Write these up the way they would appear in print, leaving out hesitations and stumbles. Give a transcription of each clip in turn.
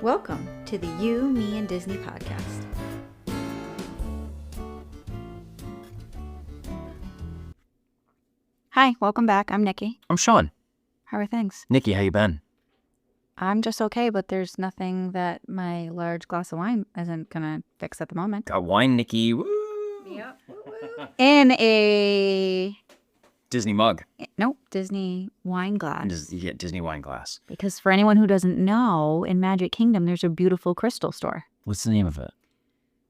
Welcome to the You, Me, and Disney podcast. Hi, welcome back. I'm Nikki. I'm Shawn. How are things? Nikki, how you been? I'm just okay, but there's nothing that my large glass of wine isn't going to fix at the moment. Got wine, Nikki. Woo! Yep. In a... Disney mug. Nope, Disney wine glass. Disney wine glass. Because for anyone who doesn't know, in Magic Kingdom, there's a beautiful crystal store. What's the name of it?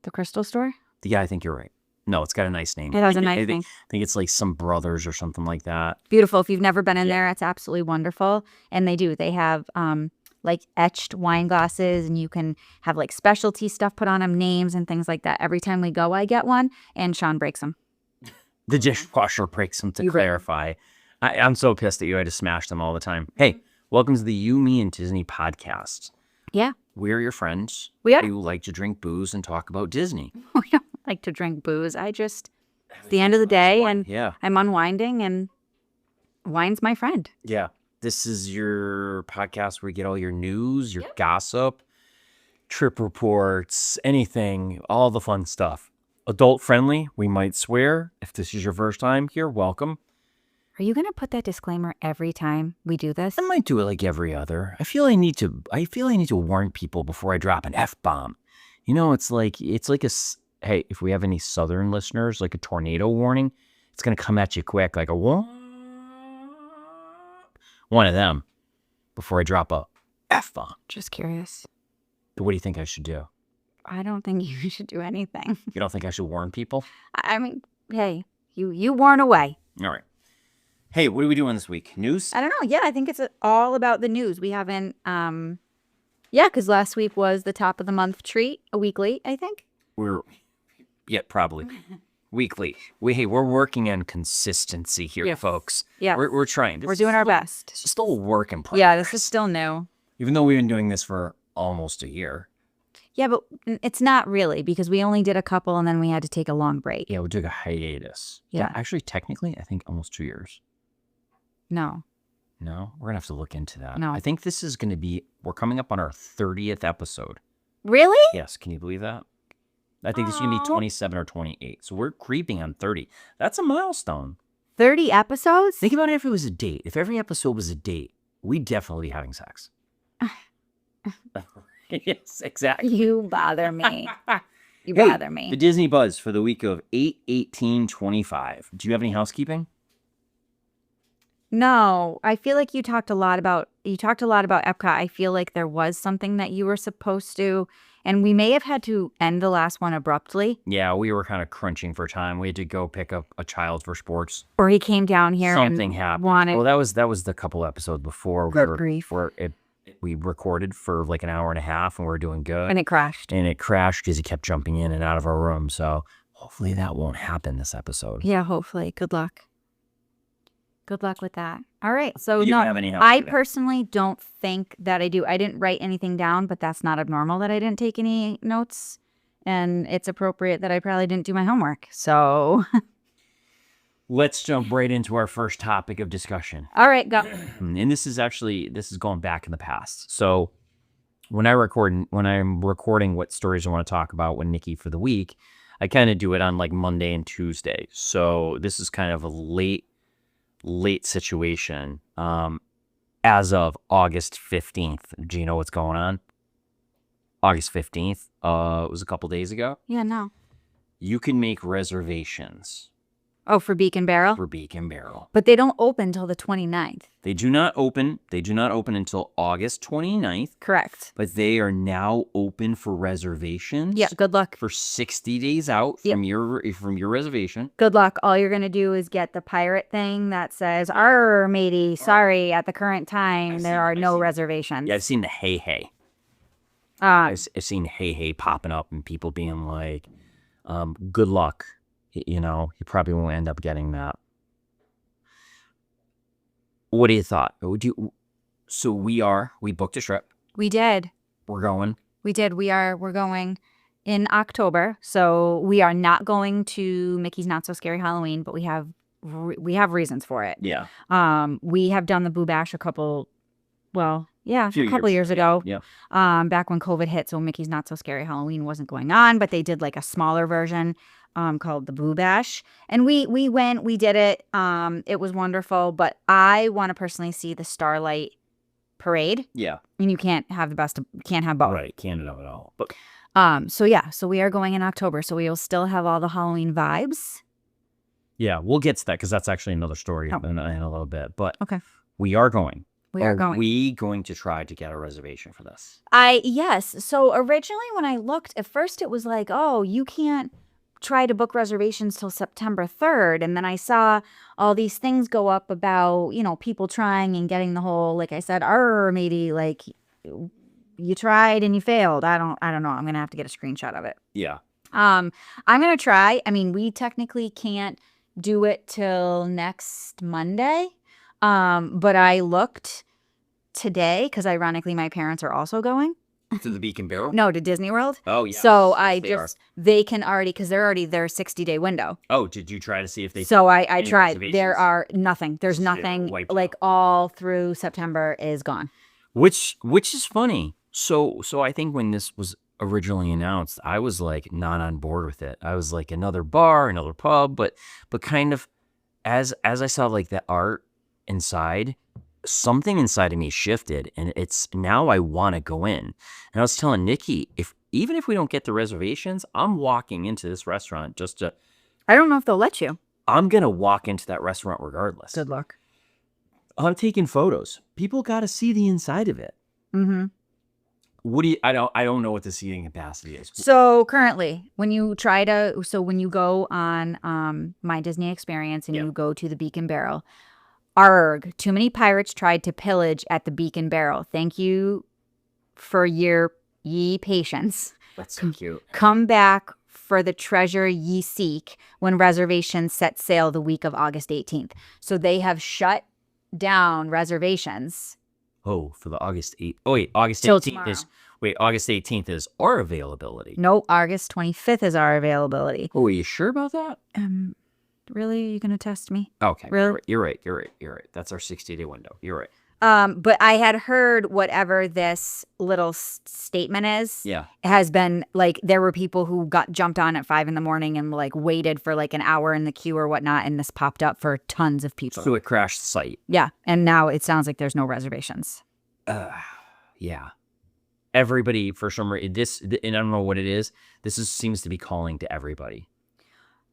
The crystal store? Yeah, I think you're right. No, it's got a nice name. It has a nice name. I think it's like some brothers or something like that. Beautiful. If you've never been in there, it's absolutely wonderful. And they have like etched wine glasses, and you can have like specialty stuff put on them, names and things like that. Every time we go, I get one, and Shawn breaks them. The dishwasher breaks them, to clarify. I'm so pissed at you. I just smash them all the time. Hey, welcome to the You, Me, and Disney podcast. Yeah. We're your friends. We are. Who like to drink booze and talk about Disney. We don't like to drink booze. It's the end of the day, and yeah. I'm unwinding, and wine's my friend. Yeah. This is your podcast where you get all your news, your gossip, trip reports, anything, all the fun stuff. Adult friendly, we might swear. If this is your first time here, welcome. Are you going to put that disclaimer every time we do this? I might do it like every other. I feel I need to warn people before I drop an F-bomb. You know, it's like hey, if we have any Southern listeners, like a tornado warning, it's going to come at you quick, like a one of them before I drop a F-bomb. Just curious. What do you think I should do? I don't think you should do anything. You don't think I should warn people? I mean, hey, you warn away. All right. Hey, what are we doing this week? News? I don't know. Yeah, I think it's all about the news. We haven't, because last week was the top of the month treat, a week late, I think. Probably. Weekly. We're working on consistency here, folks. Yeah. We're trying. We're doing our best. It's still a work in progress. Yeah, this is still new. Even though we've been doing this for almost a year. Yeah, but it's not really, because we only did a couple and then we had to take a long break. Yeah, we took a hiatus. Yeah. Actually, technically, I think almost 2 years. No? We're going to have to look into that. No. I think this is going to be, we're coming up on our 30th episode. Really? Yes, can you believe that? I think this is going to be 27 or 28. So we're creeping on 30. That's a milestone. 30 episodes? Think about it if it was a date. If every episode was a date, we'd definitely be having sex. Yes, exactly. You bother me. Bother me. The Disney Buzz for the week of 8/18/25. Do you have any housekeeping? No, I feel like you talked a lot about Epcot. I feel like there was something that you were supposed to, and we may have had to end the last one abruptly. Yeah, we were kind of crunching for time. We had to go pick up a child for sports. Or he came down here Something and happened. wanted. Well, that was the couple episodes before grief. where we recorded for like an hour and a half, and we were doing good. And it crashed. And it crashed because he kept jumping in and out of our room. So hopefully that won't happen this episode. Yeah, hopefully. Good luck. Good luck with that. All right. So You no, don't have any I housekeeping. personally don't think that I do. I didn't write anything down, but that's not abnormal that I didn't take any notes. And it's appropriate that I probably didn't do my homework. So Let's jump right into our first topic of discussion. all right, go. And this is going back in the past. So when I'm recording what stories I want to talk about with Nikki for the week, I kind of do it on like Monday and Tuesday. So this is kind of a late situation. As of August 15th. Do you know what's going on? August 15th. It was a couple days ago. Yeah, no. You can make reservations Oh, for Beak and Barrel? for Beak and Barrel. But they don't open till the 29th. They do not open until August 29th. Correct. But they are now open for reservations. Yeah, good luck. For 60 days out Yep. from your reservation. Good luck. All you're going to do is get the pirate thing that says, "Arr, matey, sorry, at the current time, there are no reservations." Yeah, I've seen the hey. Uh, I've seen hey popping up and people being like, good luck. You know, you probably won't end up getting that. What do you thought? So we booked a trip. we did. We're going. We did. We're going in October. So we are not going to Mickey's Not So Scary Halloween, but we have reasons for it. Yeah. We have done the Boo Bash a couple, well, Yeah, Few a couple years years ago, ago. yeah. Back when COVID hit, so Mickey's Not So Scary Halloween wasn't going on, but they did like a smaller version called the Boo Bash. And we went, we did it. It was wonderful, but I want to personally see the Starlight Parade. Yeah. And you can't have can't have both. Right. Canada at all. But So yeah, so we are going in October, so we will still have all the Halloween vibes. yeah, we'll get to that because that's actually another story Oh. in a little bit. But Okay. we are going. We are going. We going to try to get a reservation for this? Yes. So originally when I looked, at first it was like, oh, you can't try to book reservations till September 3rd. And then I saw all these things go up about, people trying and getting the whole, like I said, maybe like you tried and you failed. I don't know. I'm going to have to get a screenshot of it. Yeah. I'm going to try. I mean, we technically can't do it till next Monday. But I looked today because ironically my parents are also going. To the Beak and Barrel? No, to Disney World. Oh, yeah. So they can already, because they're already their 60-day window. Oh, did you try to see if they? So I tried. reservations? There are nothing. There's nothing. wiped Like all through September is gone. Which is funny. So I think when this was originally announced, I was like not on board with it. I was like another bar, another pub, but kind of as I saw like the art inside, something inside of me shifted, and it's now I want to go in. And I was telling Nikki, even if we don't get the reservations, I'm walking into this restaurant just to. I don't know if they'll let you. I'm gonna walk into that restaurant regardless. Good luck. I'm taking photos. People got to see the inside of it. Mm-hmm. What do you? I don't know what the seating capacity is. So currently, when you go on My Disney Experience and you go to the Beak and Barrel, too many pirates tried to pillage at the Beak and Barrel. Thank you for ye patience. That's so cute. Come back for the treasure ye seek when reservations set sail the week of August 18th. So they have shut down reservations. Oh, for the August 8th. Oh, wait, August Till 18th tomorrow. August 18th is our availability. No, August 25th is our availability. Oh, are you sure about that? Really? Are you going to test me? Okay. Really? You're right. That's our 60-day window. You're right. But I had heard whatever this little statement is. Yeah. Has been like, there were people who jumped on at 5 a.m. and like waited for like an hour in the queue or whatnot. And this popped up for tons of people. So it crashed the site. Yeah. And now it sounds like there's no reservations. Yeah. Everybody, for some reason, and I don't know what it is. Seems to be calling to everybody.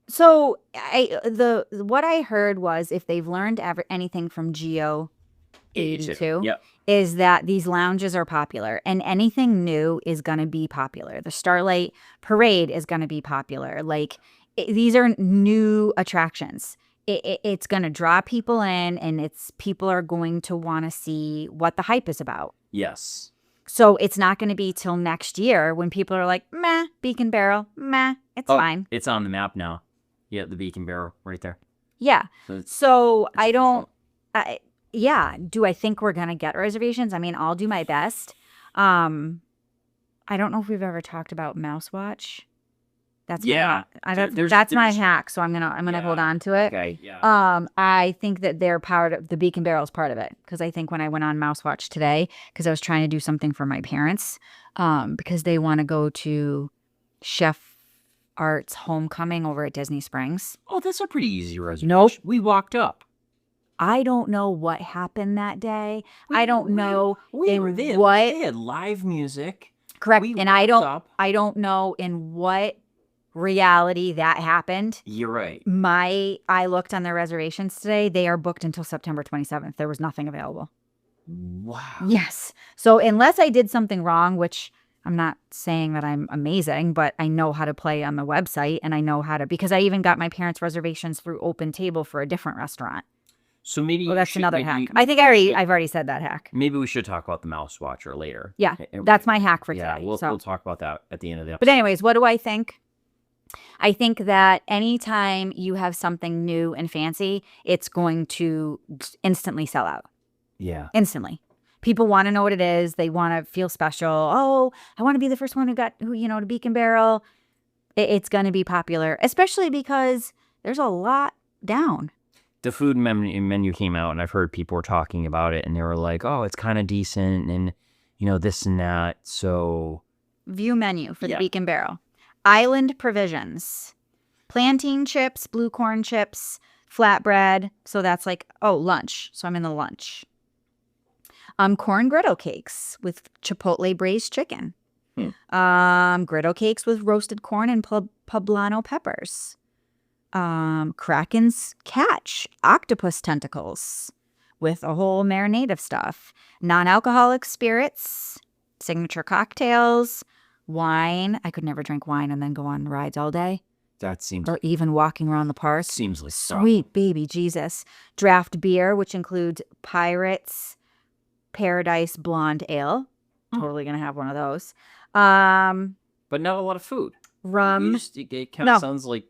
So what I heard was, if they've learned anything from Geo 82, Yep. is that these lounges are popular and anything new is going to be popular. The Starlight Parade is going to be popular. Like these are new attractions. It's going to draw people in, and people are going to want to see what the hype is about. Yes. So it's not going to be till next year when people are like, meh, Beak and Barrel, meh, it's fine. It's on the map now. Yeah, the Beak and Barrel right there. Yeah. So I don't, do I think we're going to get reservations? I mean, I'll do my best. I don't know if we've ever talked about Mouse Watch. That's my hack, so I'm gonna hold on to it. Okay. Yeah. I think that they're part of the Beak and Barrel is part of it, because I think when I went on Mouse Watch today, because I was trying to do something for my parents, because they want to go to Chef Art's homecoming over at Disney Springs. Oh, that's a pretty easy reservation. Nope. We walked up. I don't know what happened that day. I don't know we were there. What they had live music. Correct, we and I don't know in what reality that happened. You're right. I looked on their reservations today. They are booked until September 27th. There was nothing available. Wow. Yes. So unless I did something wrong, which I'm not saying that I'm amazing, but I know how to play on the website, and I know how to, because I even got my parents' reservations through Open Table for a different restaurant. So maybe that's another hack. I think I've already said that hack. Maybe we should talk about the Mouse Watcher later. Yeah, that's my hack for today. Yeah, we'll talk about that at the end of the episode. But anyways, what do I think? I think that anytime you have something new and fancy, it's going to instantly sell out. Yeah. Instantly. People want to know what it is. They want to feel special. Oh, I want to be the first one to Beak and Barrel. It's going to be popular, especially because there's a lot down. the food menu came out, and I've heard people were talking about it, and they were like, "Oh, it's kind of decent," and this and that. So, view menu for the Beak and Barrel. Island provisions: plantain chips, blue corn chips, flatbread. So that's like lunch. So I'm in the lunch. Corn griddle cakes with chipotle braised chicken. Griddle cakes with roasted corn and poblano peppers. Kraken's catch octopus tentacles with a whole marinade of stuff. Non-alcoholic spirits, signature cocktails, wine. I could never drink wine and then go on rides all day. That seems... Or even walking around the park. Seems like... Sweet baby Jesus. Draft beer, which includes Pirates Paradise Blonde Ale. Totally going to have one of those. But not a lot of food. Rum. It kind of sounds like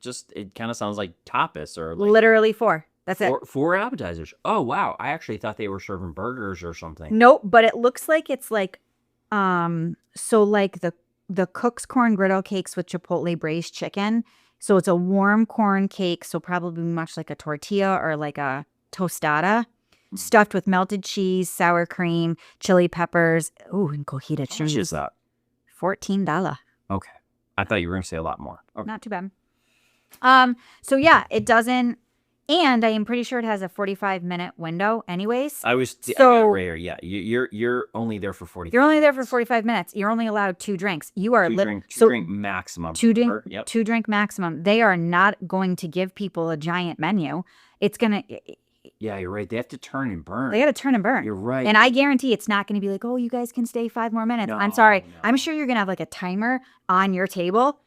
tapas or like... Literally 4. That's it. 4 appetizers. Oh, wow. I actually thought they were serving burgers or something. Nope, but it looks like it's like, so like the Cook's corn griddle cakes with chipotle braised chicken. So it's a warm corn cake, so probably much like a tortilla or like a tostada, stuffed with melted cheese, sour cream, chili peppers, and cojita cheese. How much is that? $14. Okay. I thought you were going to say a lot more. Okay. Not too bad. So yeah, it doesn't, and I am pretty sure it has a 45-minute window anyways. I got rare. Yeah. You're only there for 45. You're only there for 45 minutes. You're only allowed 2 drinks. You are two drink maximum. 2 drink maximum. They are not going to give people a giant menu. It's going to... Yeah, you're right. They have to turn and burn. They got to turn and burn. You're right. And I guarantee it's not going to be like, you guys can stay 5 more minutes. No, I'm sorry. no. I'm sure you're going to have like a timer on your table.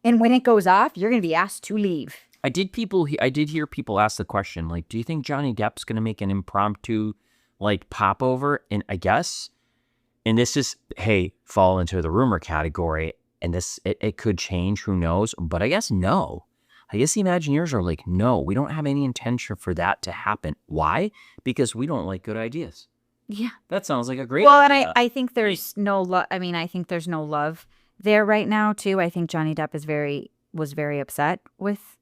And when it goes off, you're going to be asked to leave. I did hear people ask the question, like, do you think Johnny Depp's going to make an impromptu, like, popover? And I guess, and this is, fall into the rumor category, and this, it could change, who knows? But I guess no. I guess the Imagineers are like, no, we don't have any intention for that to happen. Why? Because we don't like good ideas. Yeah. That sounds like a great idea. And I think there's no love. I mean, I think there's no love there right now, too. I think Johnny Depp was very upset with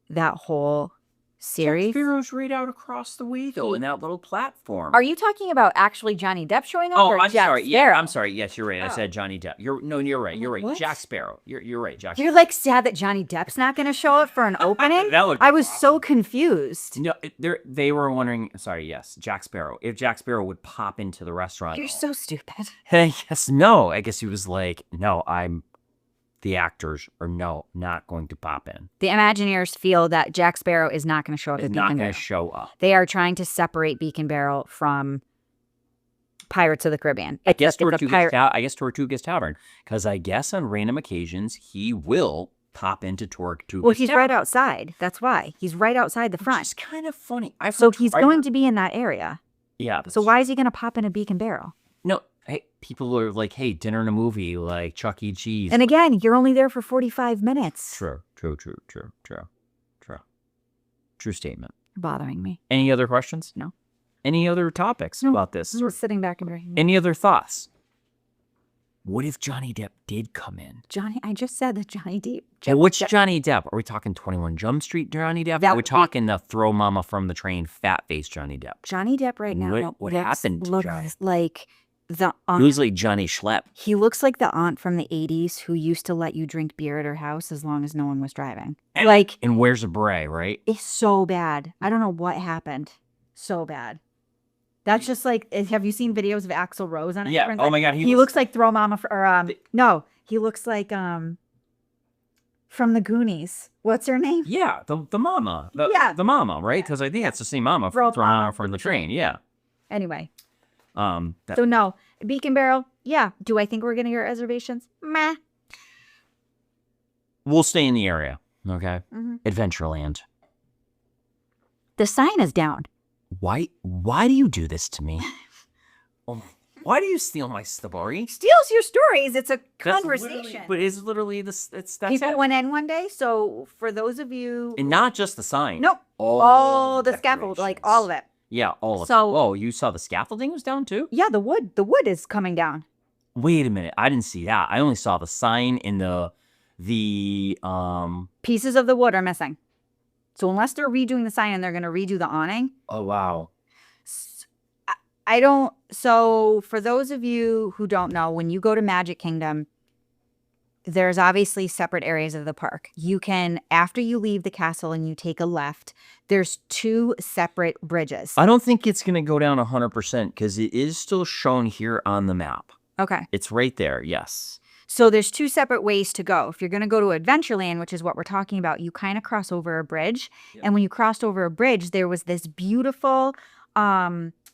that whole series. Jack Sparrow's right out across the way, though, in that little platform. Are you talking about actually Johnny Depp showing up? Oh, or I'm Jack sorry. Sparrow? Yeah, I'm sorry. Yes, you're right. I said Johnny Depp. You're right. You're right. What? Jack Sparrow. You're right. Jack Sparrow. You're like sad that Johnny Depp's not going to show up for an opening? I was so confused. No, they were wondering. Sorry, yes, Jack Sparrow. If Jack Sparrow would pop into the restaurant. You're so stupid. Yes, no. I guess he was like, no, the actors are not going to pop in. The Imagineers feel that Jack Sparrow is not going to show up. Is not going to show up. They are trying to separate Beak and Barrel from Pirates of the Caribbean. I guess Tortuga's Tavern, because I guess on random occasions he will pop into Tortuga's Tavern. Well, he's right outside. That's why. He's right outside the front. It's kind of funny. So he's going to be in that area. Yeah. So why is he going to pop in a Beak and Barrel? No. Hey, people are like, dinner and a movie, like Chuck E. Cheese. And again, you're only there for 45 minutes. True statement. You're bothering me. Any other questions? No. Any other topics about this? I'm just sitting back and drinking. Any other thoughts? What if Johnny Depp did come in? I just said that Johnny Depp. Which Johnny Depp? Are we talking 21 Jump Street Johnny Depp? Are we talking the throw mama from the train, fat face Johnny Depp? Johnny Depp right now. What happened to Johnny? Like the aunt. He was like Johnny Schlepp. He looks like the aunt from the 80s who used to let you drink beer at her house as long as no one was driving. And wears a beret, right? It's so bad. I don't know what happened. So bad. That's just like, have you seen videos of Axl Rose on it? Yeah. Oh my God. He looks like Throw Mama, he looks like from the Goonies. What's her name? Yeah, the mama. The mama, right? Because I think it's the same mama from the train. Yeah. Anyway. So no, Beak and Barrel. Yeah. Do I think we're gonna get reservations? Meh. We'll stay in the area. Okay. Mm-hmm. Adventureland. The sign is down. Why do you do this to me? Why do you steal my story? Steals your stories. It's a conversation. But it's literally this. That's people went in one day. So for those of you, and not just the sign. Nope. All the scaffold, like all of it. Yeah, all of it. So, oh, you saw the scaffolding was down too? Yeah, the wood is coming down. Wait a minute, I didn't see that. I only saw the sign and the pieces of the wood are missing. So unless they're redoing the sign and they're going to redo the awning, Oh, wow. I don't. So for those of you who don't know, when you go to Magic Kingdom, there's obviously separate areas of the park. You can, after you leave the castle and you take a left, there's 2 separate bridges. I don't think it's going to go down 100% because it is still shown here on the map. Okay. It's right there, yes. So there's 2 separate ways to go. If you're going to go to Adventureland, which is what we're talking about, you kind of cross over a bridge. Yeah. And when you crossed over a bridge, there was this beautiful,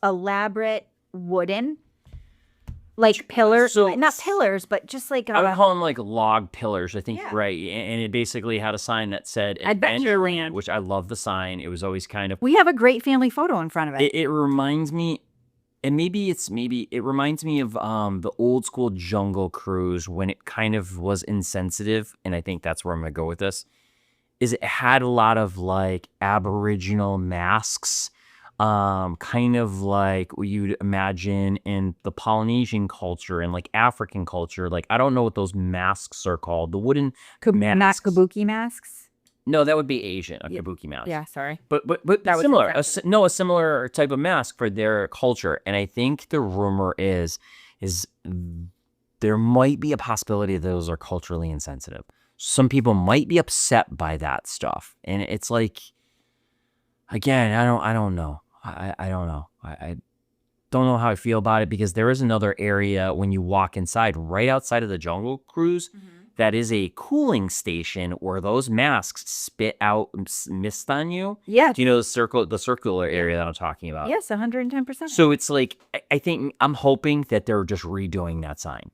elaborate wooden, like pillars, So- not pillars, but just like I would call them like log pillars, I think, Yeah. right? And it basically had a sign that said Adventureland. which I love the sign. It was always kind of... We have a great family photo in front of it. It reminds me, and it reminds me of the old school Jungle Cruise when it kind of was insensitive, and I think that's where I'm going to go with this, is it had a lot of like Aboriginal masks, kind of like what you'd imagine in the Polynesian culture and like African culture. Like, I don't know what those masks are called. The wooden masks. Kabuki masks. No, that would be Asian, a Yeah. kabuki mask. Yeah, sorry. But That was similar. exactly- A similar type of mask for their culture. And I think the rumor is there might be a possibility that those are culturally insensitive. Some people might be upset by that stuff. And it's like, again, I don't know. I don't know. I don't know how I feel about it because there is another area when you walk inside, right outside of the Jungle Cruise, that is a cooling station where those masks spit out mist on you. Yeah. Do you know the circular area that I'm talking about? Yes, 110%. So it's like, I'm hoping that they're just redoing that sign.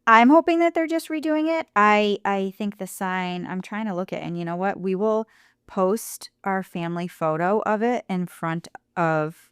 I'm hoping that they're just redoing it. I think the sign, I'm trying to look at, and you know what? We will post our family photo of it in front of,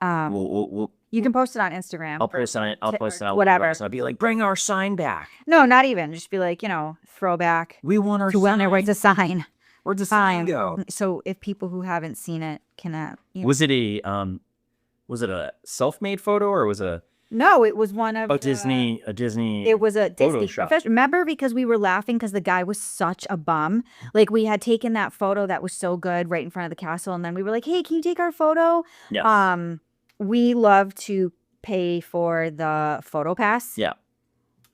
you can post it on Instagram. I'll post on it. I'll post it on whatever. I'll be like, bring our sign back. No, not even. Just be like, throwback. We want our To when there was a sign. Where'd the sign Fine. go? So if people who haven't seen it can, Was it a self-made photo or was it a No, it was one of Disney? It was a Disney Photoshop. professional. Remember, because we were laughing because the guy was such a bum. Like, we had taken that photo that was so good right in front of the castle, and then we were like, "Hey, can you take our photo?" Yes. We love to pay for the photo pass. Yeah.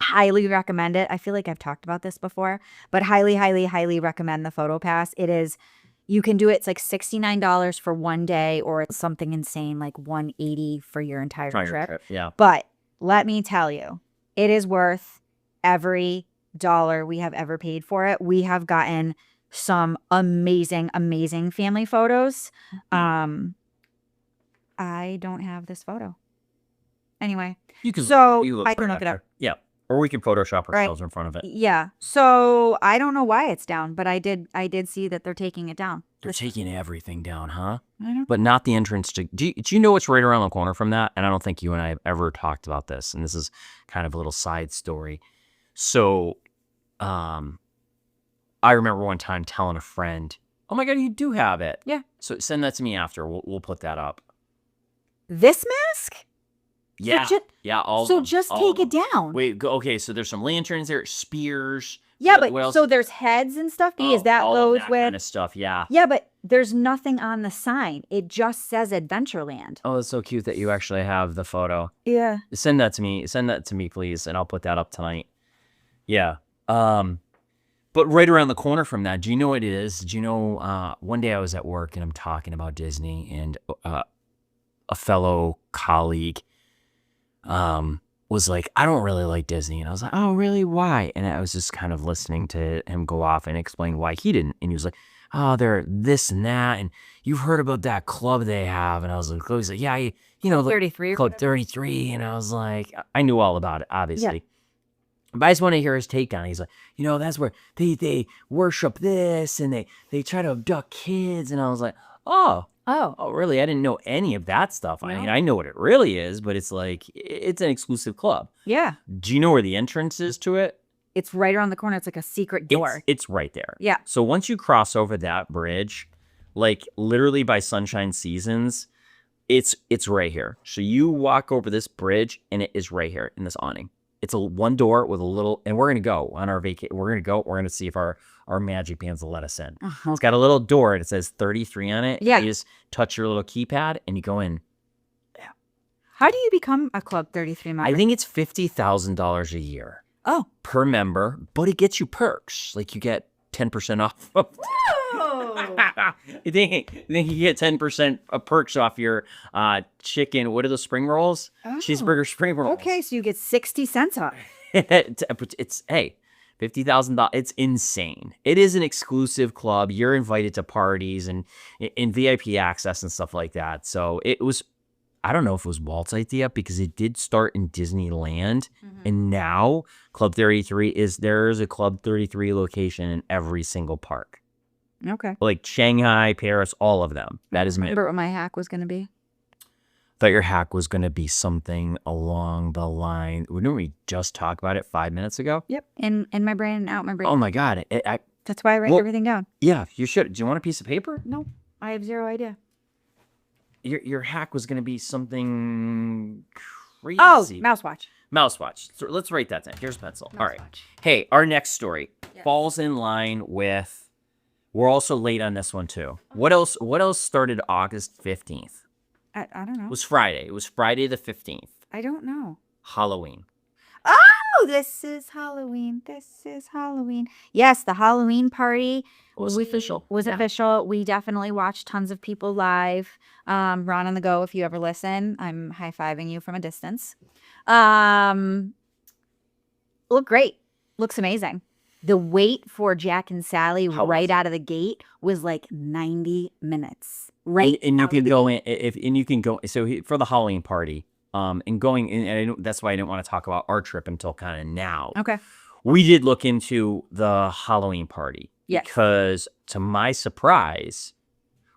Highly recommend it. I feel like I've talked about this before, but highly, highly, highly recommend the photo pass. It is. You can do it. It's like $69 for one day, or it's something insane like $180 for your entire trip. Yeah. But let me tell you, it is worth every dollar we have ever paid for it. We have gotten some amazing, amazing family photos. I don't have this photo. Anyway, You can. so you I can look it up. Yeah. Or we can Photoshop Right. ourselves in front of it. Yeah. So I don't know why it's down, but I did see that they're taking it down. They're taking everything down, huh? I don't But not the entrance to. Do you know what's right around the corner from that? And I don't think you and I have ever talked about this. And this is kind of a little side story. So, I remember one time telling a friend, "Oh my god, you do have it." Yeah. So send that to me after. We'll put that up. This mask? Yeah. ju- Yeah. All. So of them, just all take of it them. down. Wait. Okay. So there's some lanterns there, spears. Yeah, what but else? so there's heads and stuff. Is that all of goes that with? kind of stuff? Yeah. Yeah, but there's nothing on the sign. It just says Adventureland. Oh, it's so cute that you actually have the photo. Yeah. Send that to me. Send that to me, please, and I'll put that up tonight. Yeah. But right around the corner from that, do you know what it is? Do you know? One day I was at work and I'm talking about Disney, and a fellow colleague was like, "I don't really like Disney," and I was like, "Oh, really? Why?" And I was just kind of listening to him go off and explain why he didn't, and he was like, "Oh, they're this and that, and you've heard about that club they have," and I was like, "He's like, yeah, the 33 or Club whatever. 33," and I was like, I knew all about it, obviously. But I just want to hear his take on it. He's like, that's where they worship this and they try to abduct kids. And I was like, oh, really? I didn't know any of that stuff. I No. mean, I know what it really is, but it's like, it's an exclusive club. Yeah. Do you know where the entrance is to it? It's right around the corner. It's like a secret door. It's right there. Yeah. So once you cross over that bridge, like literally by Sunshine Seasons, it's right here. So you walk over this bridge and it is right here in this awning. It's a one door with a little, and we're gonna go on our vacation. We're gonna go. We're gonna see if our magic bands will let us in. It's got a little door and it says 33 on it. Yeah. You just touch your little keypad and you go in. How do you become a Club 33 member? I think it's $50,000 a year. Oh. Per member, but it gets you perks. Like you get 10% off. Whoa. I think you get 10% of perks off your chicken. What are those spring rolls? Oh. Cheeseburger spring rolls. Okay, so you get 60 cents off. It's hey, $50,000. It's insane. It is an exclusive club. You're invited to parties and VIP access and stuff like that. So it was. I don't know if it was Walt's idea because it did start in Disneyland, and now Club 33 there's a Club 33 location in every single park. Okay. Like Shanghai, Paris, all of them. That is my. Remember what my hack was going to be? Thought your hack was going to be something along the line. Didn't we just talk about it 5 minutes ago? Yep. In my brain and out my brain. Oh my God. That's why I write everything down. Yeah, you should. Do you want a piece of paper? No, I have zero idea. Your hack was going to be something crazy. Oh, mouse watch. Mouse watch. So let's write that down. Here's a pencil. Mouse all right. watch. Hey, our next story Yes. falls in line with. We're also late on this one too. What else? What else started August 15th? I don't know. It was Friday. It was Friday the 15th. I don't know. Halloween. Oh, this is Halloween. This is Halloween. Yes, the Halloween party Was official. Was official. We definitely watched tons of people live. Ron on the go, if you ever listen, I'm high-fiving you from a distance. Look great. Looks amazing. The wait for Jack and Sally right out of the gate was like 90 minutes. Right. And you can go in and you can go. So for the Halloween party, and going in, and that's why I didn't want to talk about our trip until kind of now. Okay. We did look into the Halloween party. Yes. Because to my surprise,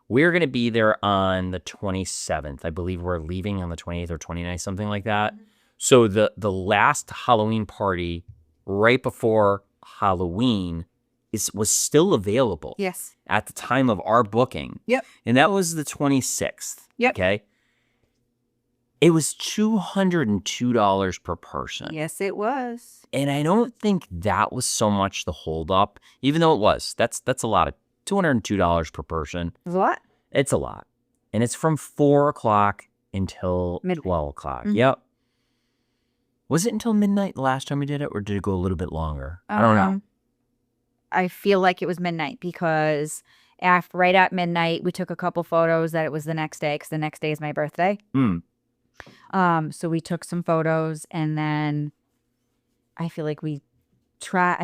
we're going to be there on the 27th. I believe we're leaving on the 28th or 29th, something like that. So the last Halloween party right before Halloween was still available. Yes. At the time of our booking. Yep. And that was the 26th. Yep. Okay. It was $202 per person. Yes, it was. And I don't think that was so much the holdup, even though it was. That's a lot of $202 per person. What? It's a lot. And it's from 4 o'clock until Midnight. 12 o'clock. Mhm. Yep. Was it until midnight the last time we did it, or did it go a little bit longer? I don't know. I feel like it was midnight because right at midnight, we took a couple photos that it was the next day because the next day is my birthday. So we took some photos and then I feel like I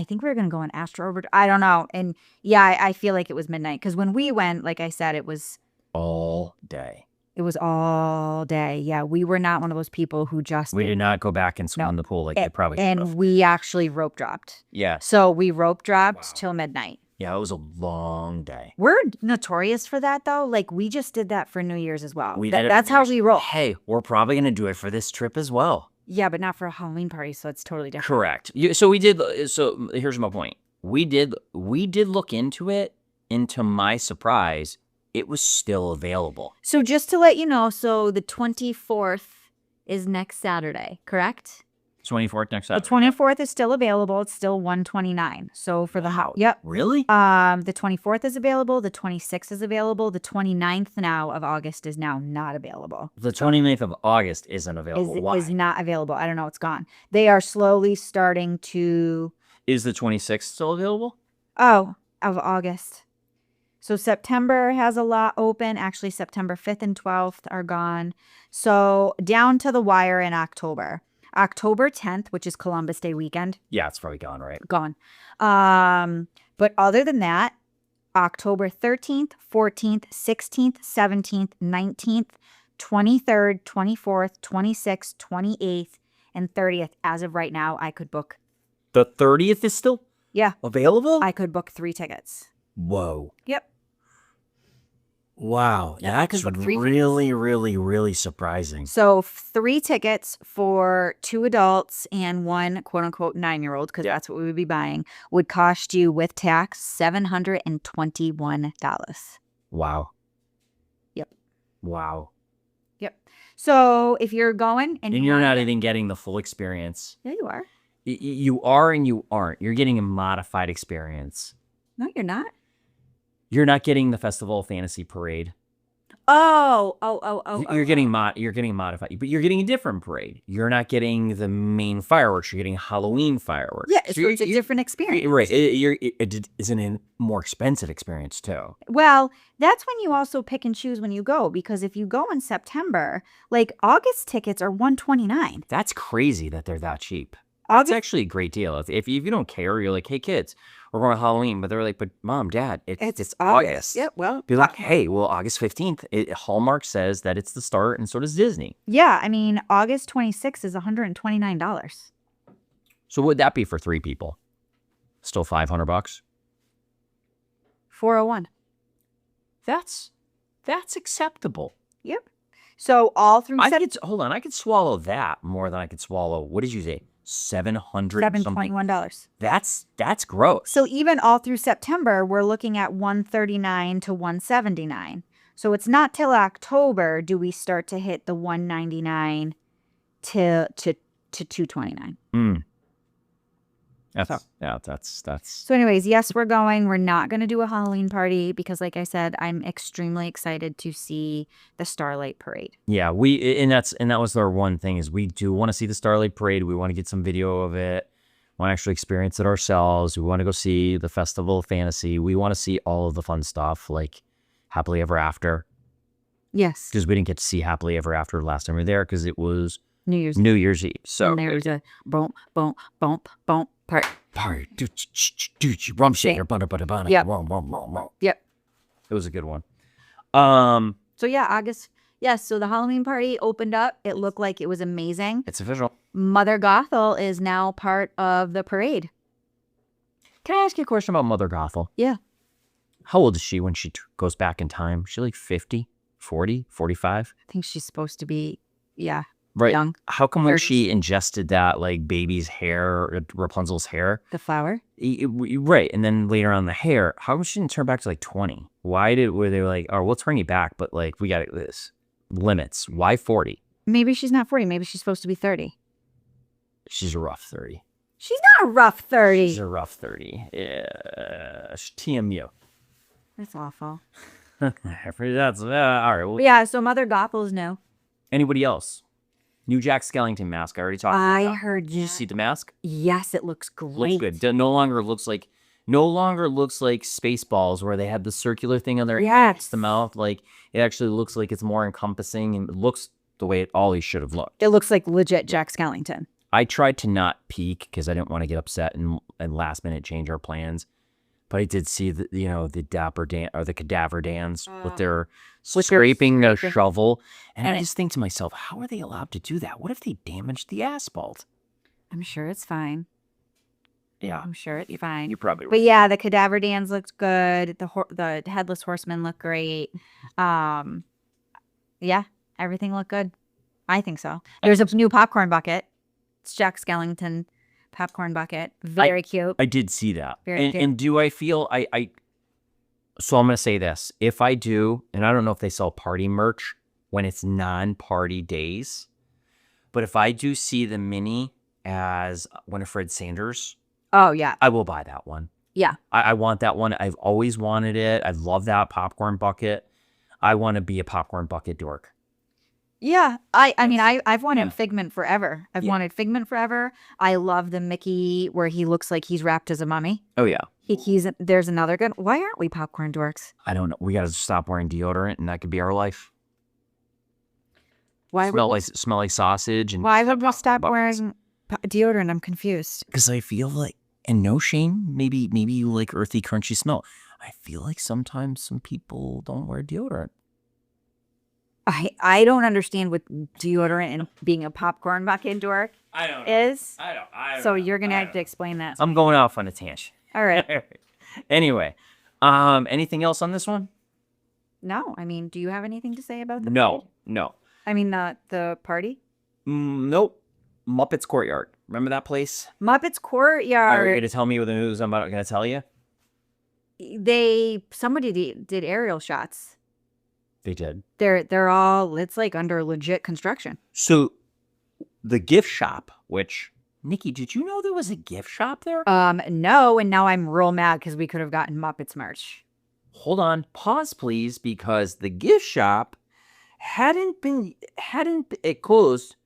think we were going to go on Astro over. I don't know. And yeah, I feel like it was midnight because when we went, like I said, it was all day. It was all day. Yeah, we were not one of those people who just. We did not go back and swim in the pool like they probably should And have. we actually rope dropped. Yeah. So we rope dropped till midnight. Yeah, it was a long day. We're notorious for that, though. Like, we just did that for New Year's as well. We did it That's for how New we Year's. roll. Hey, we're probably going to do it for this trip as well. Yeah, but not for a Halloween party, so it's totally different. Correct. So we did. So here's my point. We did look into it, and to my surprise, it was still available. So just to let you know, so the 24th is next Saturday, correct? 24th next The Saturday. 24th is still available. It's still $129. So for the yep. Really? The 24th is available. The 26th is available. The 29th now of August is now not available. The 29th of August isn't available. Why? Is not available. I don't know. It's gone. They are slowly starting to. Is the 26th still available? Oh, of August. So September has a lot open. Actually, September 5th and 12th are gone. So down to the wire in October. October 10th, which is Columbus Day weekend. Yeah, it's probably gone, right? Gone. But other than that, October 13th, 14th, 16th, 17th, 19th, 23rd, 24th, 26th, 28th, and 30th. As of right now, I could book. The 30th is still available? I could book 3 tickets. Whoa. Yep. Wow. Yeah, That's really, really, really surprising. So 3 tickets for 2 adults and 1 quote-unquote 9-year-old, because that's what we would be buying, would cost you with tax $721. Wow. Yep. Wow. Yep. So if you're going and And you're not even getting the full experience. yeah, you are. You are and you aren't. You're getting a modified experience. No, you're not. You're not getting the Festival of Fantasy parade. Oh. You're getting modified, but you're getting a different parade. You're not getting the main fireworks. You're getting Halloween fireworks. Yeah, so it's a different experience. Right. It's a more expensive experience too. Well, that's when you also pick and choose when you go, because if you go in September, like August tickets are $129. That's crazy that they're that cheap. August, It's actually a great deal. If you don't care, you're like, hey kids, we're going to Halloween, but they're like, but mom, dad, it's August. Yep. Well, Be like, hey, well, August 15th, Hallmark says that it's the start, and so does Disney. yeah. I mean, August 26th is $129. So what would that be for 3 people? Still $500. 401. That's acceptable. Yep. So all through Hold on, I could swallow that more than I could swallow. What did you say? $721. That's gross. So even all through September, we're looking at $139 to $179. So it's not till October do we start to hit the $199 to $229. That's. So anyways, yes, we're going. We're not going to do a Halloween party because, like I said, I'm extremely excited to see the Starlight Parade. Yeah, that was our one thing is we do want to see the Starlight Parade. We want to get some video of it. Want to actually experience it ourselves. We want to go see the Festival of Fantasy. We want to see all of the fun stuff like Happily Ever After. Yes. Because we didn't get to see Happily Ever After last time we were there because it was New Year's Eve. So and there was a bump part. Dude, rum shaker, butter. Yep. Yep. It was a good one. So yeah, August. Yes. So the Halloween party opened up. It looked like it was amazing. It's official. Mother Gothel is now part of the parade. Can I ask you a question about Mother Gothel? Yeah. How old is she when she goes back in time? Is she like 50, 40, 45? I think she's supposed to be, right. young. How come when she ingested that like baby's hair, Rapunzel's hair? The flower? Right. And then later on the hair, how come she didn't turn back to like 20? Were they like, oh, we'll turn you back, but like we got this limits. Why 40? Maybe she's not 40. Maybe she's supposed to be 30. She's a rough 30. She's not a rough 30. She's a rough 30. Yeah. TMU. That's awful. That's all right. Well, yeah, so Mother Gothel's new. Anybody else? New Jack Skellington mask. I already talked about that. I heard. Did you see the mask? Yes, it looks great. Looks good. No longer looks like Spaceballs where they had the circular thing on their yes. the mouth. Like it actually looks like it's more encompassing and it looks the way it always should have looked. It looks like legit Jack Skellington. I tried to not peek because I didn't want to get upset and last minute change our plans. But I did see the Dapper Dan or the Cadaver Dans with their scraping a shovel. And I just think to myself, how are they allowed to do that? What if they damaged the asphalt? I'm sure it's fine. Yeah. I'm sure it's fine. You're probably right. But yeah, the Cadaver Dans looked good. The Headless Horseman looked great. Yeah, everything looked good. I think so. There's a new popcorn bucket. It's Jack Skellington popcorn bucket. Very cute. I did see that. Very cute. And do I feel so I'm going to say this. If I do, and I don't know if they sell party merch when it's non-party days, but if I do see the mini as Winifred Sanders, oh yeah, I will buy that one. Yeah. I want that one. I've always wanted it. I love that popcorn bucket. I want to be a popcorn bucket dork. Yeah, I mean, I've wanted Figment forever. I've wanted Figment forever. I love the Mickey where he looks like he's wrapped as a mummy. Oh, yeah. There's another good. Why aren't we popcorn dorks? I don't know. We got to stop wearing deodorant and that could be our life. Why smell like sausage. And why would we stop wearing deodorant? I'm confused. Because I feel like, and no shame, maybe you like earthy, crunchy smell. I feel like sometimes some people don't wear deodorant. I don't understand what deodorant and being a popcorn bucket dork is. I don't so you're going to have to explain that. I'm going off on a tangent. All right. Anyway, anything else on this one? No. I mean, do you have anything to say about the No. parade? No. I mean, the party? Nope. Muppets Courtyard. Remember that place? Muppets Courtyard. Are you going to tell me what the news I'm going to tell you? Somebody did aerial shots. They did. They're all, it's like under legit construction. So the gift shop, which, Nikki, did you know there was a gift shop there? No, and now I'm real mad because we could have gotten Muppets merch. Hold on, pause please, because the gift shop it closed,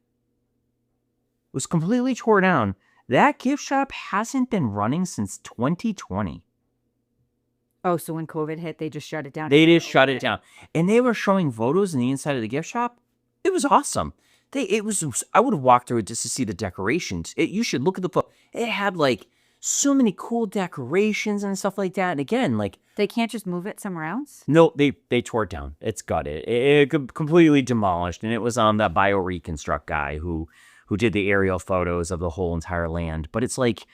was completely tore down. That gift shop hasn't been running since 2020. Oh, so when COVID hit, they just shut it down. They just shut it down. And they were showing photos in the inside of the gift shop. It was awesome. I would have walked through it just to see the decorations. You should look at the photo. It had like so many cool decorations and stuff like that. And again, like, they can't just move it somewhere else? no, they tore it down. It's gutted. It completely demolished. And it was that bio-reconstruct guy who did the aerial photos of the whole entire land. But it's like,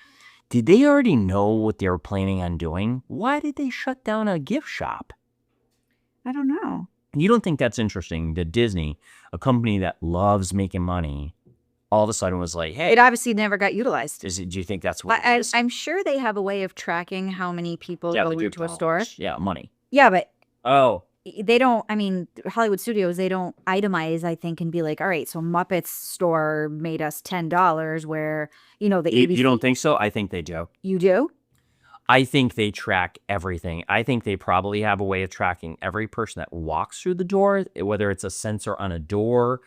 did they already know what they were planning on doing? Why did they shut down a gift shop? I don't know. You don't think that's interesting that Disney, a company that loves making money, all of a sudden was like, hey. It obviously never got utilized. Do you think that's what it is? I'm sure they have a way of tracking how many people go into a store. Yeah, money. Yeah, but Oh. they don't, I mean, Hollywood Studios, they don't itemize, I think, and be like, all right, so Muppets store made us $10 where, the ABC. You don't think so? I think they do. You do? I think they track everything. I think they probably have a way of tracking every person that walks through the door, whether it's a sensor on a door.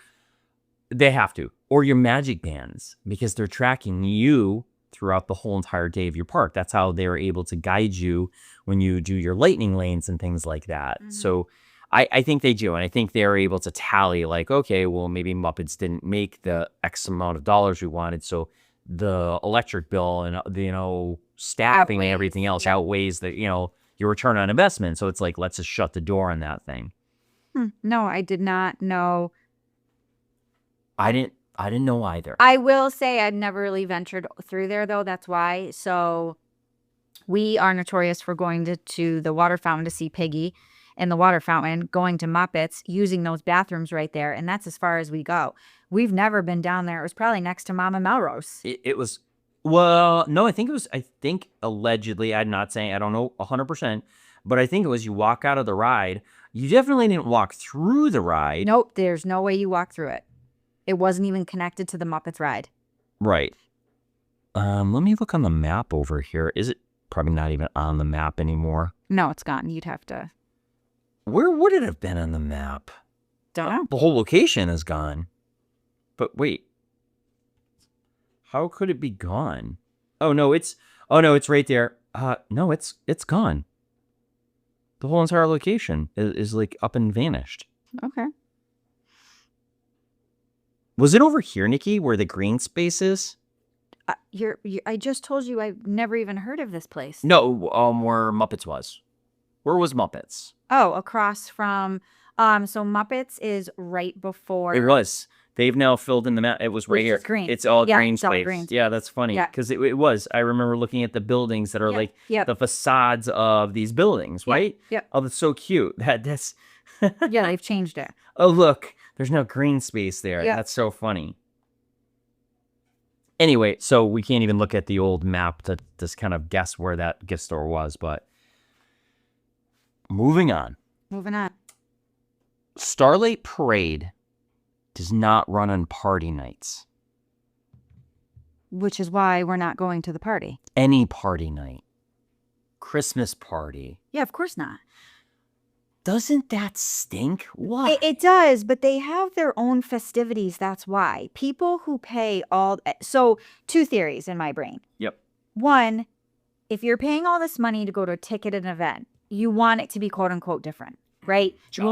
They have to. Or your magic bands, because they're tracking you throughout the whole entire day of your park. That's how they're able to guide you when you do your lightning lanes and things like that. Mm-hmm. So I think they do. And I think they're able to tally like, okay, well, maybe Muppets didn't make the X amount of dollars we wanted. So the electric bill and, staffing and everything else outweighs the, your return on investment. So it's like, let's just shut the door on that thing. No, I did not know. I didn't know either. I will say I've never really ventured through there, though. That's why. So we are notorious for going to the water fountain to see Piggy and the water fountain, going to Muppets, using those bathrooms right there. And that's as far as we go. We've never been down there. It was probably next to Mama Melrose. It was, well, no, I think allegedly, I'm not saying, I don't know 100%, but I think it was you walk out of the ride. You definitely didn't walk through the ride. Nope, there's no way you walk through it. It wasn't even connected to the Muppets ride. Right. Let me look on the map over here. Is it probably not even on the map anymore? No, it's gone. You'd have to. Where would it have been on the map? Don't know. The whole location is gone. But wait. How could it be gone? Oh no, it's right there. No, it's gone. The whole entire location is like up and vanished. Okay. Was it over here, Nikki, where the green space is? I just told you I've never even heard of this place. No, where Muppets was. Where was Muppets? Oh, across from, so Muppets is right before. It was. They've now filled in the map. It was right here. It's green. It's all green it's all space. green. Yeah, that's funny. Yeah. Because it was. I remember looking at the buildings that are like the facades of these buildings, right? Yep. Oh, that's so cute. That's. Yeah, they've changed it. Oh, look. There's no green space there. Yeah. That's so funny. Anyway, so we can't even look at the old map to just kind of guess where that gift store was, but moving on. Moving on. Starlight Parade does not run on party nights. Which is why we're not going to the party. Any party night. Christmas party. Yeah, of course not. Doesn't that stink? Why? It does, but they have their own festivities. That's why. People who pay all... So, two theories in my brain. Yep. One, if you're paying all this money to go to a ticketed event, you want it to be quote-unquote different, right? You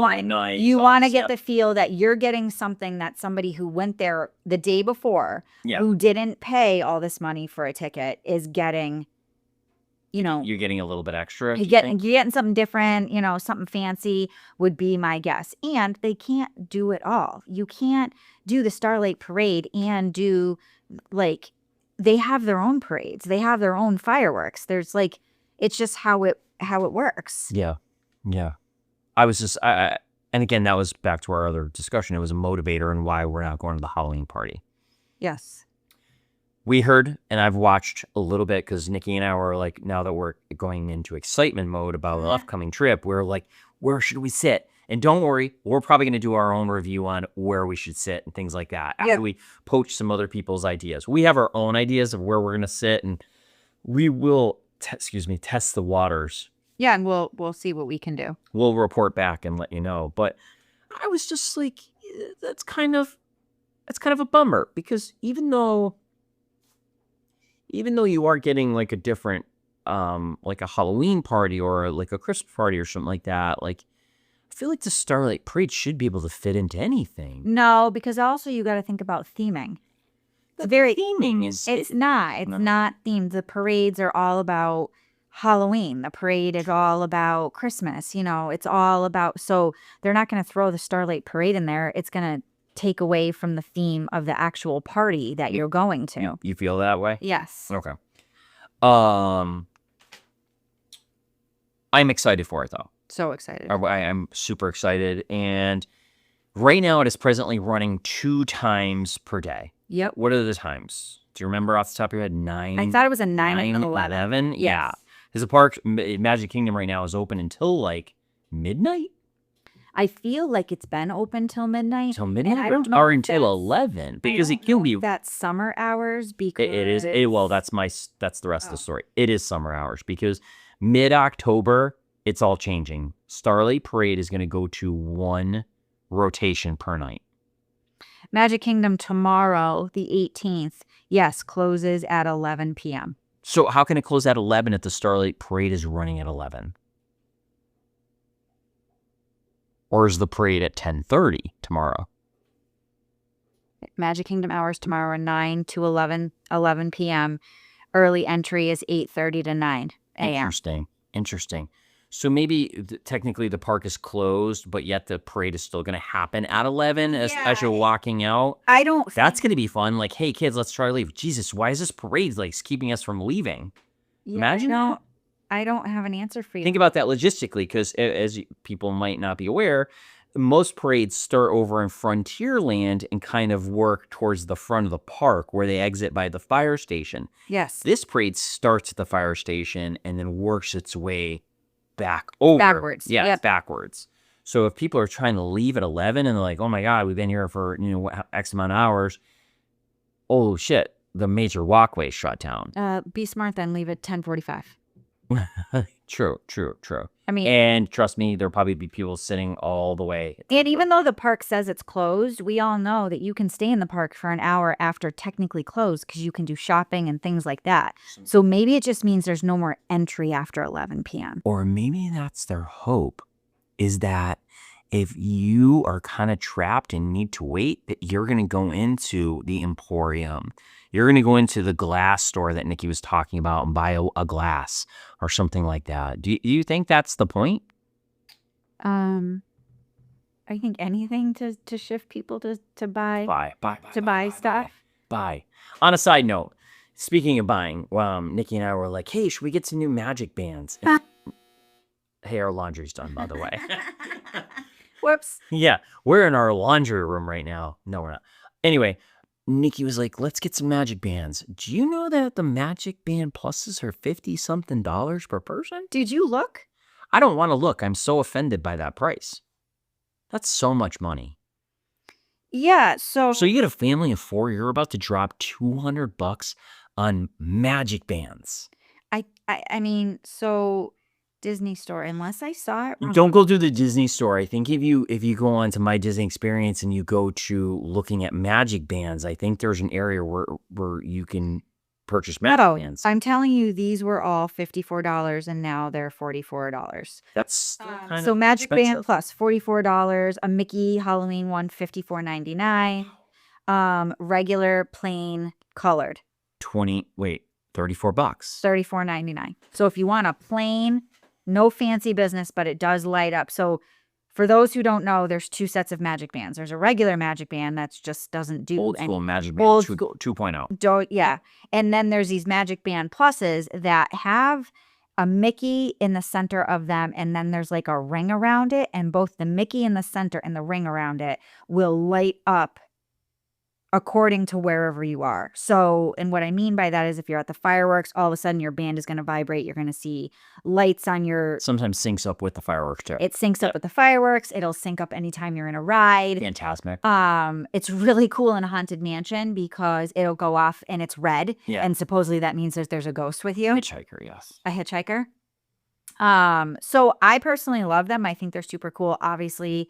want to get the feel that you're getting something that somebody who went there the day before, who didn't pay all this money for a ticket, is getting... You're getting a little bit extra. You're getting something different, something fancy would be my guess. And they can't do it all. You can't do the Starlight Parade and do, they have their own parades. They have their own fireworks. There's it's just how it works. Yeah. Yeah. I was just, and again, that was back to our other discussion. It was a motivator and why we're not going to the Halloween party. Yes. We heard, and I've watched a little bit because Nikki and I were now that we're going into excitement mode about the upcoming trip, we're like, where should we sit? And don't worry, we're probably going to do our own review on where we should sit and things like that after we poach some other people's ideas. We have our own ideas of where we're going to sit, and we will, test the waters. Yeah, and we'll see what we can do. We'll report back and let you know. But I was just like, that's kind of a bummer, because even though you are getting like a different, like a Halloween party or like a Christmas party or something like that, like I feel like the Starlight Parade should be able to fit into anything. No, because also you got to think about theming. Theming is It's not themed. The parades are all about Halloween. The parade is all about Christmas. It's all about. So they're not going to throw the Starlight Parade in there. It's going to take away from the theme of the actual party that you're going to. You feel that way? Yes. Okay. I'm excited for it though. So excited. I'm super excited, and right now it is presently running 2 times per day. Yep. What are the times? Do you remember off the top of your head? 9? I thought it was a 9 and 11. Yes. Yeah. Because the park, Magic Kingdom right now is open until like midnight? I feel like it's been open till midnight. Till midnight? I don't know or if until 11. Because it can be. That's summer hours because It is. Well, that's the rest of the story. It is summer hours because mid-October, it's all changing. Starlight Parade is going to go to 1 rotation per night. Magic Kingdom tomorrow, the 18th, yes, closes at 11 p.m. So how can it close at 11 if the Starlight Parade is running at 11? Or is the parade at 10:30 tomorrow? Magic Kingdom hours tomorrow are 9 to 11 p.m. Early entry is 8:30 to 9 a.m. Interesting. So maybe technically the park is closed, but yet the parade is still going to happen at 11 as you're walking out. That's going to be fun. Like, hey, kids, let's try to leave. Jesus, why is this parade like keeping us from leaving? Imagine that. I don't have an answer for you. Think about that logistically, because as people might not be aware, most parades start over in Frontierland and kind of work towards the front of the park where they exit by the fire station. Yes. This parade starts at the fire station and then works its way backwards. Yeah, yep. Backwards. So if people are trying to leave at 11 and they're like, oh my God, we've been here for, X amount of hours. Oh shit, the major walkway shut down. Be smart then, leave at 10:45. True. I mean, and trust me, there'll probably be people sitting all the way. And even though the park says it's closed, we all know that you can stay in the park for an hour after technically closed because you can do shopping and things like that. So maybe it just means there's no more entry after 11 p.m. Or maybe that's their hope, is that if you are kind of trapped and need to wait, that you're going to go into the Emporium. You're going to go into the glass store that Nikki was talking about and buy a glass or something like that. Do you think that's the point? I think anything to shift people to buy stuff. Buy. On a side note, speaking of buying, Nikki and I were like, hey, should we get some new Magic Bands? Hey, our laundry's done, by the way. Whoops. Yeah, we're in our laundry room right now. No, we're not. Anyway, Nikki was like, let's get some Magic Bands. Do you know that the Magic Band Pluses are $50-something per person? Did you look? I don't want to look. I'm so offended by that price. That's so much money. Yeah, so you get a family of 4, you're about to drop $200 on Magic Bands. I mean, so Disney store, unless I saw it wrong. Don't go to the Disney store. I think if you go on to My Disney Experience and you go to looking at Magic Bands, I think there's an area where you can purchase Magic Bands. I'm telling you, these were all $54 and now they're $44. That's kind so of Magic expensive. Band Plus $44, a Mickey Halloween one $54.99, regular plain colored $34. $34.99. So if you want a plain, no fancy business, but it does light up. So for those who don't know, there's 2 sets of Magic Bands. There's a regular Magic Band that just doesn't do old school Magic Band 2.0. Yeah. And then there's these Magic Band Pluses that have a Mickey in the center of them, and then there's like a ring around it, and both the Mickey in the center and the ring around it will light up according to wherever you are. So, and what I mean by that is if you're at the fireworks, all of a sudden your band is going to vibrate. You're going to see lights on your... Sometimes syncs up with the fireworks too. It syncs up with the fireworks. It'll sync up anytime you're in a ride. Fantastic. It's really cool in a haunted mansion because it'll go off and it's red. Yeah. And supposedly that means there's a ghost with you. Hitchhiker, yes. A hitchhiker. So I personally love them. I think they're super cool. Obviously,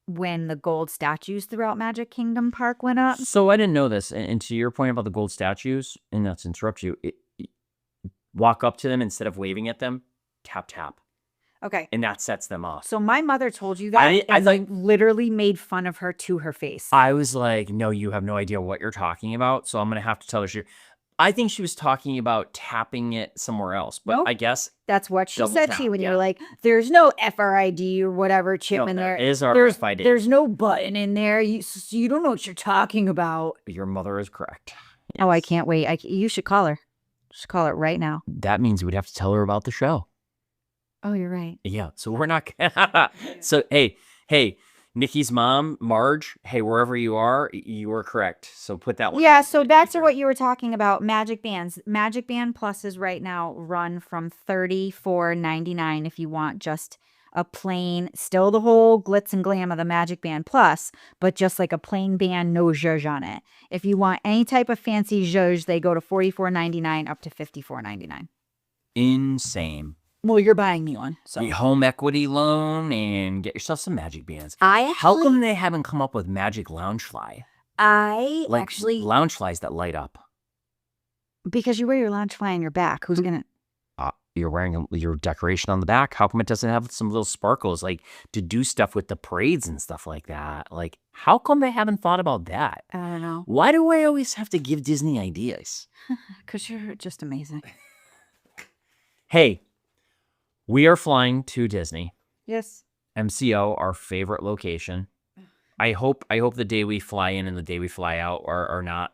when the gold statues throughout Magic Kingdom Park went up. So I didn't know this. And to your point about the gold statues, and not to interrupt you, walk up to them instead of waving at them, tap, tap. Okay. And that sets them off. So my mother told you that, I literally made fun of her to her face. I was like, no, you have no idea what you're talking about, so I'm going to have to tell her. I think she was talking about tapping it somewhere else, but nope. I guess that's what she said to you when you're like, there's no FRID or whatever chip in there. Is RFID. There's no button in there. You don't know what you're talking about. Your mother is correct. Yes. Oh, I can't wait. You should call her. Just call her right now. That means we'd have to tell her about the show. Oh, you're right. Yeah, so we're not... So, hey, Nikki's mom, Marge, hey, wherever you are correct. So put that one. Yeah, so back to what you were talking about, Magic Bands. Magic Band Pluses right now run from $34.99 if you want just a plain, still the whole glitz and glam of the Magic Band Plus, but just like a plain band, no zhuzh on it. If you want any type of fancy zhuzh, they go to $44.99 up to $54.99. Insane. Well, you're buying me one. So. Home equity loan and get yourself some Magic Bands. How come they haven't come up with Magic Loungefly? Loungeflies that light up. Because you wear your Loungefly on your back. Who's going to... You're wearing your decoration on the back. How come it doesn't have some little sparkles, like to do stuff with the parades and stuff like that? Like, how come they haven't thought about that? I don't know. Why do I always have to give Disney ideas? Because you're just amazing. Hey. We are flying to Disney. Yes. MCO, our favorite location. I hope the day we fly in and the day we fly out are not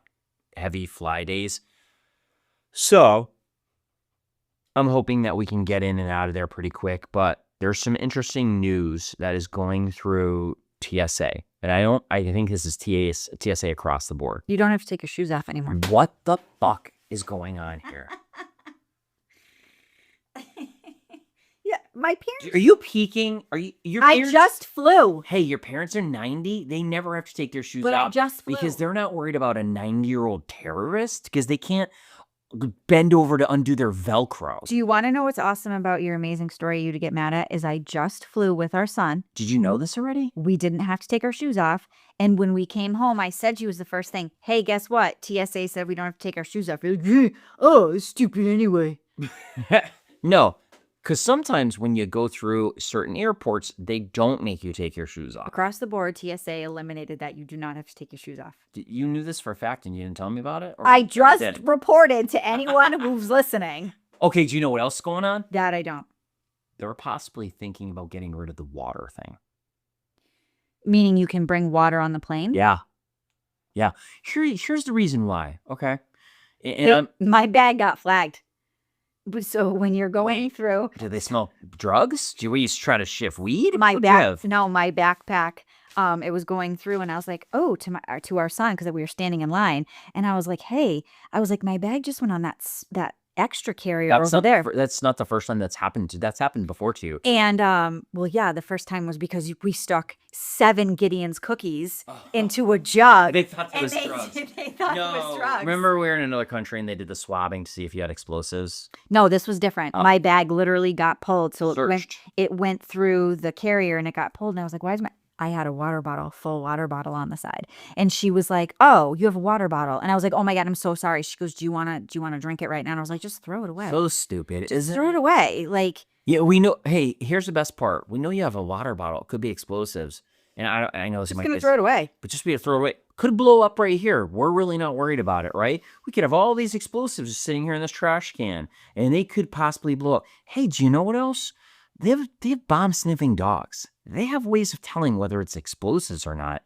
heavy fly days. So, I'm hoping that we can get in and out of there pretty quick, but there's some interesting news that is going through TSA. And I think this is TSA across the board. You don't have to take your shoes off anymore. What the fuck is going on here? Yeah, my parents... Are you peeking? Are you? Your parents... I just flew. Hey, your parents are 90. They never have to take their shoes off. I just flew. Because they're not worried about a 90-year-old terrorist because they can't bend over to undo their Velcro. Do you want to know what's awesome about your amazing story you to get mad at? Is I just flew with our son. Did you know this already? We didn't have to take our shoes off. And when we came home, I said to you was the first thing, hey, guess what? TSA said we don't have to take our shoes off. You're like, yeah. Oh, it's stupid anyway. No. Because sometimes when you go through certain airports, they don't make you take your shoes off. Across the board, TSA eliminated that you do not have to take your shoes off. You knew this for a fact and you didn't tell me about it? I just reported to anyone who's listening. Okay, do you know what else is going on? That I don't. They're possibly thinking about getting rid of the water thing. Meaning you can bring water on the plane? Yeah. Yeah. Here's the reason why, okay? My bag got flagged. So when you're going through... Do they smell drugs? Do you try to shift weed? My backpack. It was going through and I was like, oh, to our son, because we were standing in line. And I was like, hey, my bag just went on that extra carrier over there. That's not the first time that's happened. That's happened before to you. And, well, yeah, the first time was because we stuck 7 Gideon's cookies into a jug. They thought it was drugs. They thought it was drugs. Remember we were in another country and they did the swabbing to see if you had explosives? No, this was different. My bag literally got pulled. So Searched. it went through the carrier and it got pulled. And I was like, I had a water bottle, full water bottle on the side. And she was like, oh, you have a water bottle. And I was like, oh my God, I'm so sorry. She goes, do you want to drink it right now? And I was like, just throw it away. So stupid. Just throw it away. Like, yeah, we know. Hey, here's the best part. We know you have a water bottle. It could be explosives. And I know this might be. Just throw it away. But just be to throw it away. Could blow up right here. We're really not worried about it, right? We could have all these explosives just sitting here in this trash can. And they could possibly blow up. Hey, do you know what else? They have bomb-sniffing dogs. They have ways of telling whether it's explosives or not.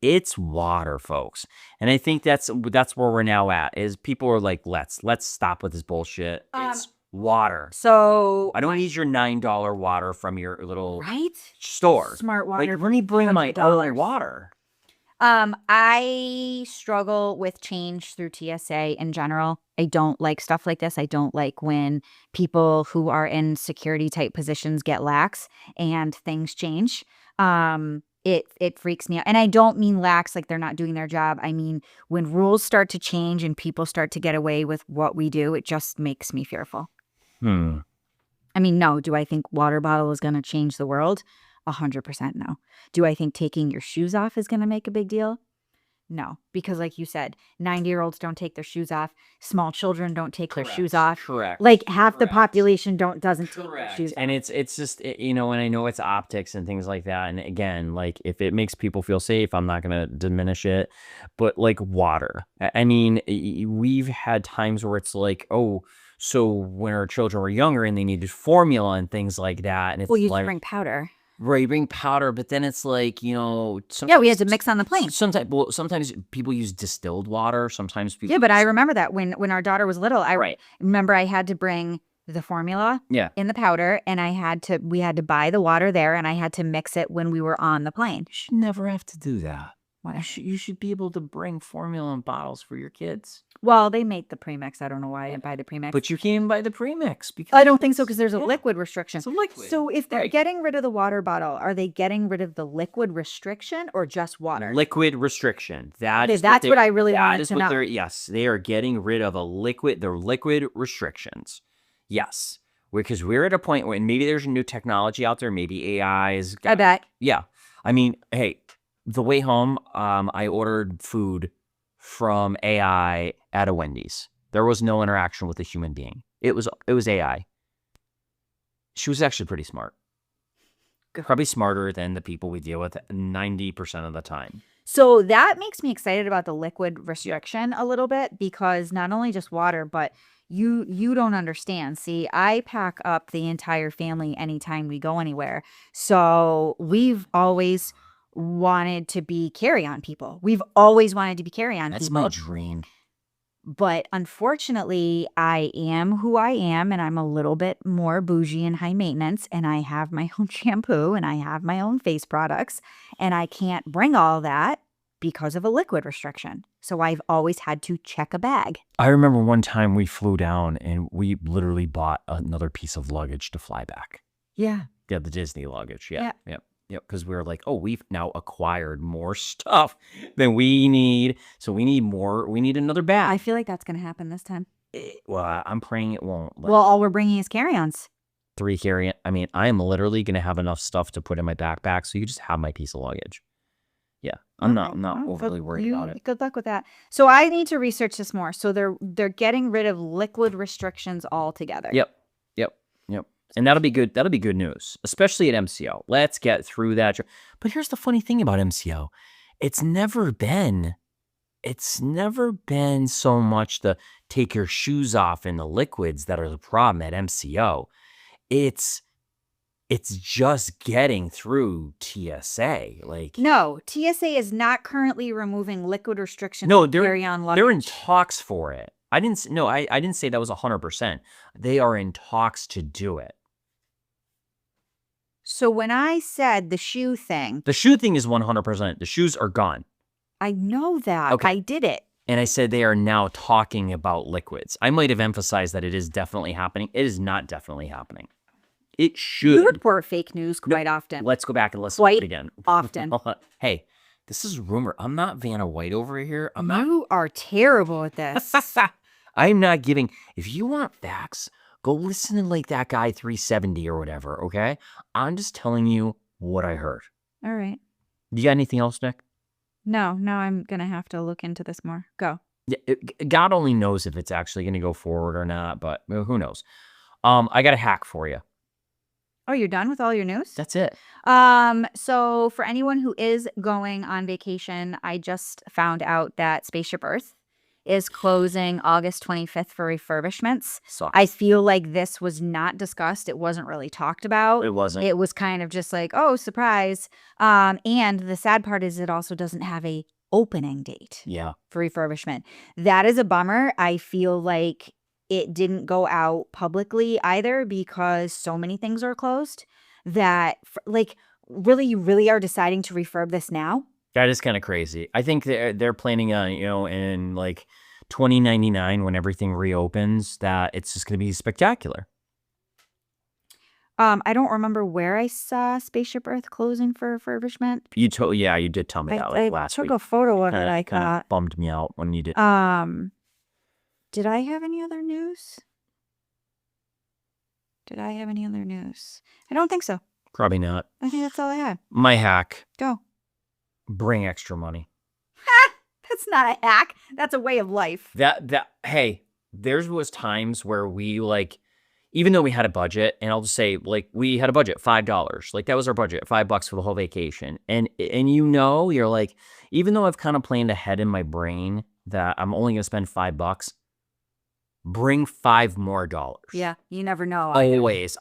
It's water, folks. And I think that's where we're now at, is people are like, let's stop with this bullshit. It's water. So I don't need your $9 water from your little right store. Smart water. Like, let me bring my own water. I struggle with change through TSA in general. I don't like stuff like this. I don't like when people who are in security type positions get lax and things change. It freaks me out. And I don't mean lax like they're not doing their job. I mean when rules start to change and people start to get away with what we do, it just makes me fearful. I mean, no, do I think water bottle is going to change the world? 100% no. Do I think taking your shoes off is going to make a big deal? No, because like you said, 90-year-olds don't take their shoes off. Small children don't take their shoes off. Correct. Like half the population doesn't take their shoes off. And it's just, and I know it's optics and things like that. And again, like if it makes people feel safe, I'm not going to diminish it. But like water, I mean, we've had times where it's like, oh, so when our children were younger and they needed formula and things like that. And it's you like, bring powder. Right, you bring powder, but then it's like, we had to mix on the plane. Sometimes people use distilled water. Sometimes people. Yeah, but I remember that when our daughter was little, I remember I had to bring the formula in the powder, and we had to buy the water there, and I had to mix it when we were on the plane. You should never have to do that. Why? You should be able to bring formula in bottles for your kids. Well, they make the premix. I don't know why I didn't buy the premix. But you can't even buy the premix. Because I don't think so because there's a liquid restriction. It's a liquid. So if they're getting rid of the water bottle, are they getting rid of the liquid restriction or just water? Liquid restriction. That's what I really wanted to know. Yes, they are getting rid of their liquid restrictions. Yes. Because we're at a point where maybe there's a new technology out there. Maybe AI is. I bet. Yeah. I mean, hey, the way home, I ordered food from AI at a Wendy's. There was no interaction with a human being. It was AI. She was actually pretty smart. Good. Probably smarter than the people we deal with 90% of the time. So that makes me excited about the liquid restriction a little bit because not only just water, but you don't understand. See, I pack up the entire family anytime we go anywhere. So we've always wanted to be carry-on people. We've always wanted to be carry-on people. That's my dream. But unfortunately, I am who I am, and I'm a little bit more bougie and high maintenance, and I have my own shampoo, and I have my own face products, and I can't bring all that because of a liquid restriction. So I've always had to check a bag. I remember one time we flew down, and we literally bought another piece of luggage to fly back. Yeah. Yeah, the Disney luggage. Yeah. Because we were like, oh, we've now acquired more stuff than we need. So we need more. We need another bag. I feel like that's going to happen this time. Well, I'm praying it won't. Well, all we're bringing is carry-ons. 3 carry-on. I mean, I am literally going to have enough stuff to put in my backpack. So you just have my piece of luggage. Yeah, I'm not overly worried about it. Good luck with that. So I need to research this more. So they're getting rid of liquid restrictions altogether. Yep. And that'll be good. That'll be good news, especially at MCO. Let's get through that. But here's the funny thing about MCO. It's never been so much the take your shoes off and the liquids that are the problem at MCO. It's just getting through TSA. Like no, TSA is not currently removing liquid restrictions. No, they're in talks for it. I didn't say that was 100%. They are in talks to do it. So when I said the shoe thing is 100%. The shoes are gone. I know that. Okay. I did it. And I said they are now talking about liquids. I might have emphasized that it is definitely happening. It is not definitely happening. It should. You report fake news quite often. Let's go back and listen to it again. Often. Hey, this is rumor. I'm not Vanna White over here. You are terrible at this. I'm not giving. If you want facts, go listen to like that guy 370 or whatever, okay? I'm just telling you what I heard. All right. You got anything else, Nick? No, I'm going to have to look into this more. Go. Yeah, God only knows if it's actually going to go forward or not, but who knows? I got a hack for you. Oh, you're done with all your news? That's it. So for anyone who is going on vacation, I just found out that Spaceship Earth is closing August 25th for refurbishments. Sucks. I feel like this was not discussed. It wasn't really talked about. It wasn't. It was kind of just like, oh, surprise. And the sad part is it also doesn't have a opening date. Yeah. For refurbishment. That is a bummer. I feel like it didn't go out publicly either because so many things are closed that like really, you really are deciding to refurb this now. That is kind of crazy. I think they're planning on, in like 2099 when everything reopens, that it's just going to be spectacular. I don't remember where I saw Spaceship Earth closing for refurbishment. You did tell me that like last took week. a photo of it. I Kind of thought. bummed me out when you did. Did I have any other news? I don't think so. Probably not. I think that's all I had. My hack. Go. Bring extra money. That's not a hack. That's a way of life. Hey, there was times where we like, even though we had a budget, and I'll just say like we had a budget, $5. Like that was our budget, $5 for the whole vacation. And you're like, even though I've kind of planned ahead in my brain that I'm only gonna spend $5, bring $5 more. Yeah, you never know. Always.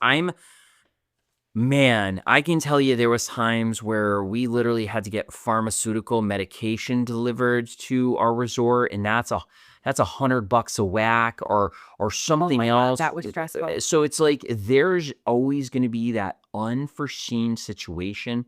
Man, I can tell you there was times where we literally had to get pharmaceutical medication delivered to our resort, and that's $100 a whack or something else. That was stressful. So it's like there's always going to be that unforeseen situation.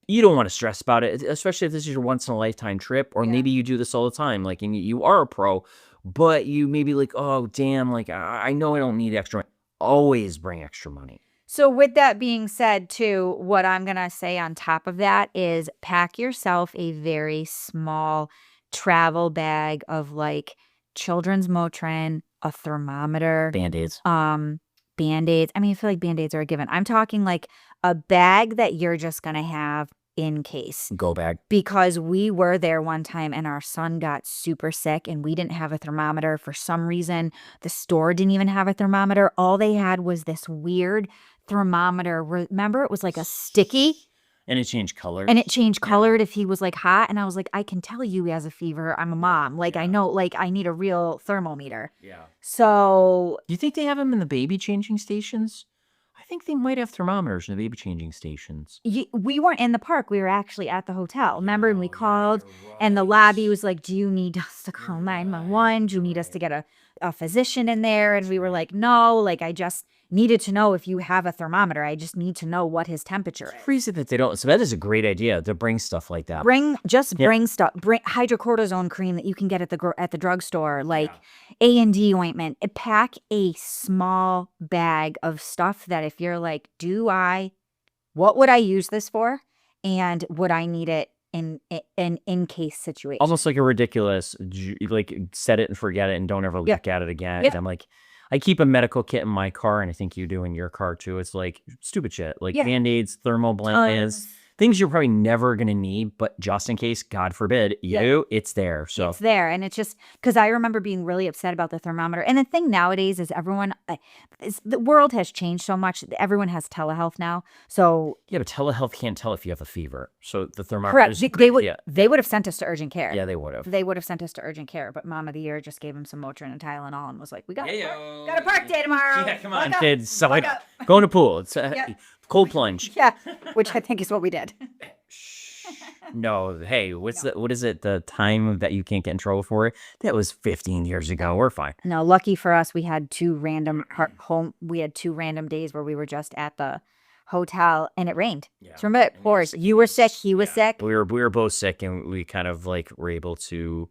You don't want to stress about it, especially if this is your once in a lifetime trip, or maybe you do this all the time, like, and you are a pro, but you may be like, oh damn, like I know I don't need extra money. Always bring extra money. So with that being said, too, what I'm going to say on top of that is pack yourself a very small travel bag of like children's Motrin, a thermometer. Band-Aids. Band-Aids. I mean, I feel like Band-Aids are a given. I'm talking like a bag that you're just going to have in case. Go bag. Because we were there one time and our son got super sick and we didn't have a thermometer for some reason. The store didn't even have a thermometer. All they had was this weird thermometer. Remember, it was like a sticky. And it changed color. And it changed colored if he was like hot. And I was like, I can tell you he has a fever. I'm a mom. Like, I know, like, I need a real thermometer. Yeah. So. Do you think they have them in the baby changing stations? I think they might have thermometers in the baby changing stations. We weren't in the park. We were actually at the hotel. Remember? And we called and the lobby was like, do you need us to call 911? Do you need us to get a physician in there? And we were like, no, like I just needed to know if you have a thermometer. I just need to know what his temperature is. Crazy that they don't. So that is a great idea to bring stuff like that. Bring stuff. Bring hydrocortisone cream that you can get at the drugstore, like A&D ointment. Pack a small bag of stuff that if you're like, what would I use this for? And would I need it in case situation? Almost like a ridiculous, like set it and forget it and don't ever look at it again. And I'm like, I keep a medical kit in my car, and I think you do in your car too. It's like stupid shit, like Band-Aids, thermal blankets, things you're probably never going to need, but just in case, God forbid, it's there. So it's there. And it's just because I remember being really upset about the thermometer. And the thing nowadays is the world has changed so much. Everyone has telehealth now. So yeah, but telehealth can't tell if you have a fever. So the thermometer. Correct. They would have sent us to urgent care. Yeah, they would have. They would have sent us to urgent care. But Mom of the Year just gave him some Motrin and Tylenol and was like, we got a park day tomorrow. Yeah, come on, kids. So go in the pool. It's cold plunge. Yeah, which I think is what we did. No, hey, what is it? The time that you can't get in trouble for it? That was 15 years ago. We're fine. No, lucky for us, we had two random days where we were just at the hotel and it rained. Yeah. So remember, of course, you were sick, he was sick. We were both sick, and we kind of like were able to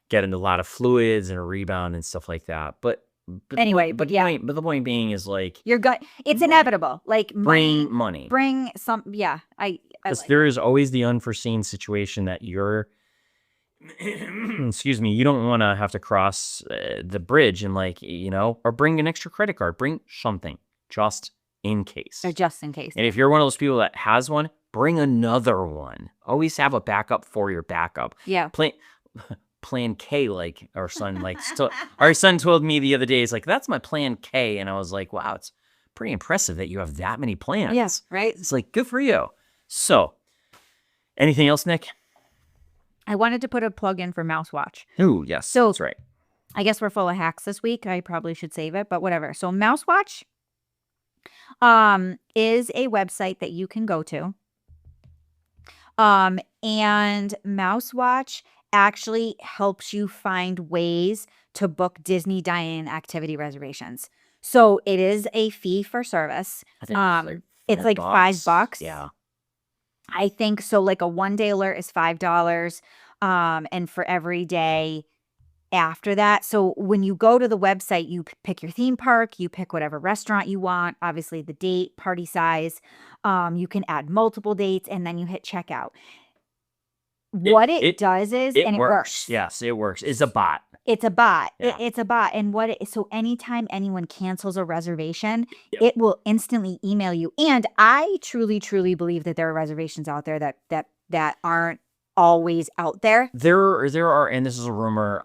get into a lot of fluids and a rebound and stuff like that. But anyway, the point being is like it's inevitable. Like bring money. Bring some. Yeah, because there is always the unforeseen situation that you're. Excuse me. You don't want to have to cross the bridge and or bring an extra credit card. Bring something just in case. Or just in case. And if you're one of those people that has one, bring another one. Always have a backup for your backup. Yeah. Plan K, like our son, our son told me the other day, he's like, that's my plan K. And I was like, wow, it's pretty impressive that you have that many plans. Yes, right? It's like, good for you. So, anything else, Nick? I wanted to put a plug in for Mouse Watch. Ooh, yes, so, that's right. I guess we're full of hacks this week. I probably should save it, but whatever. So Mouse Watch is a website that you can go to. And Mouse Watch actually helps you find ways to book Disney dine-in activity reservations. So it is a fee for service. I think it's like $5. Yeah. I think so. Like a 1-day alert is $5, and for every day after that. So when you go to the website, you pick your theme park, you pick whatever restaurant you want, obviously the date, party size. You can add multiple dates, and then you hit checkout. What it does is, and it works. Yes, it works. It's a bot. It's a bot. Yeah. It's a bot. And so anytime anyone cancels a reservation, it will instantly email you. And I truly, truly believe that there are reservations out there that aren't always out there. There are, and this is a rumor,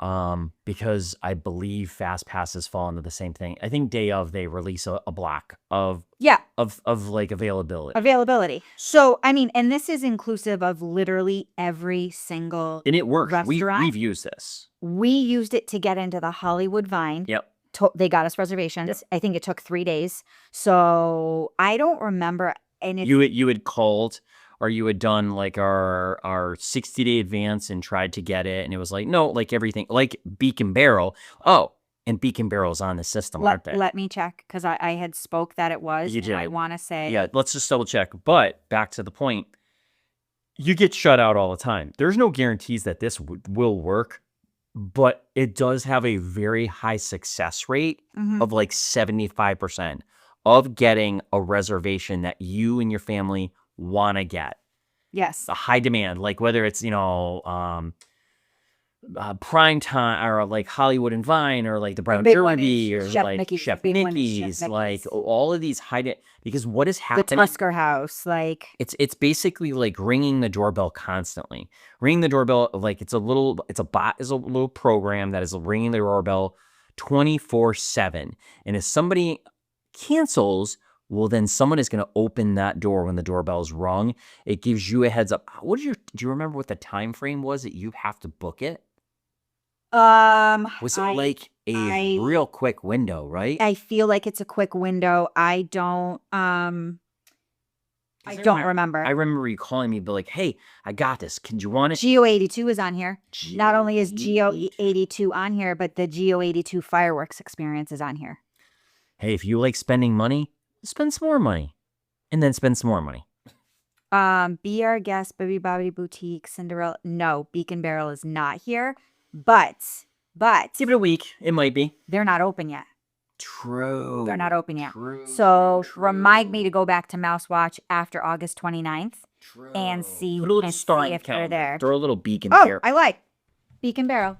because I believe fast passes fall into the same thing. I think day of they release a block of like availability. So I mean, and this is inclusive of literally every single and it works. Restaurant. We've used this. We used it to get into the Hollywood Vine. Yep. They got us reservations. Yep. I think it took 3 days. So I don't remember. And you had called, or you had done like our 60-day advance and tried to get it, and it was like, no, like everything, like Beak and Barrel. Oh, and Beak and Barrel's on the system, aren't they? Let me check, because I had spoke that it was. You did. I want to say. Yeah, let's just double check. But back to the point, you get shut out all the time. There's no guarantees that this will work, but it does have a very high success rate of like 75% of getting a reservation that you and your family want to get. Yes. A high demand, like whether it's, prime time or like Hollywood and Vine or like the Brown Derby or Chef like Mickey's, Chef big one is Mickey's, Chef like Mickey's. all of these because what is The happening? Tusker House, like It's basically like ringing the doorbell constantly. Ringing the doorbell, like it's a bot is a little program that is ringing the doorbell 24/7. And if somebody cancels, well, then someone is going to open that door when the doorbell's rung. It gives you a heads up. Do you remember what the time frame was that you have to book it? Was it like a real quick window, right? I feel like it's a quick window. I don't remember. I remember you calling me, but like, hey, I got this. Can you want it? Geo82 is on here. Not only is Geo82 on here, but the Geo82 fireworks experience is on here. Hey, if you like spending money, spend some more money. And then spend some more money. Be Our Guest, Baby Bobby Boutique, Cinderella. No, Beak and Barrel is not here. But give it a week. It might be. They're not open yet. True. They're not open yet. True. So remind me to go back to Mouse Watch after August 29th and see, if they're there. Throw a little Beak and Barrel. I like Beak and Barrel.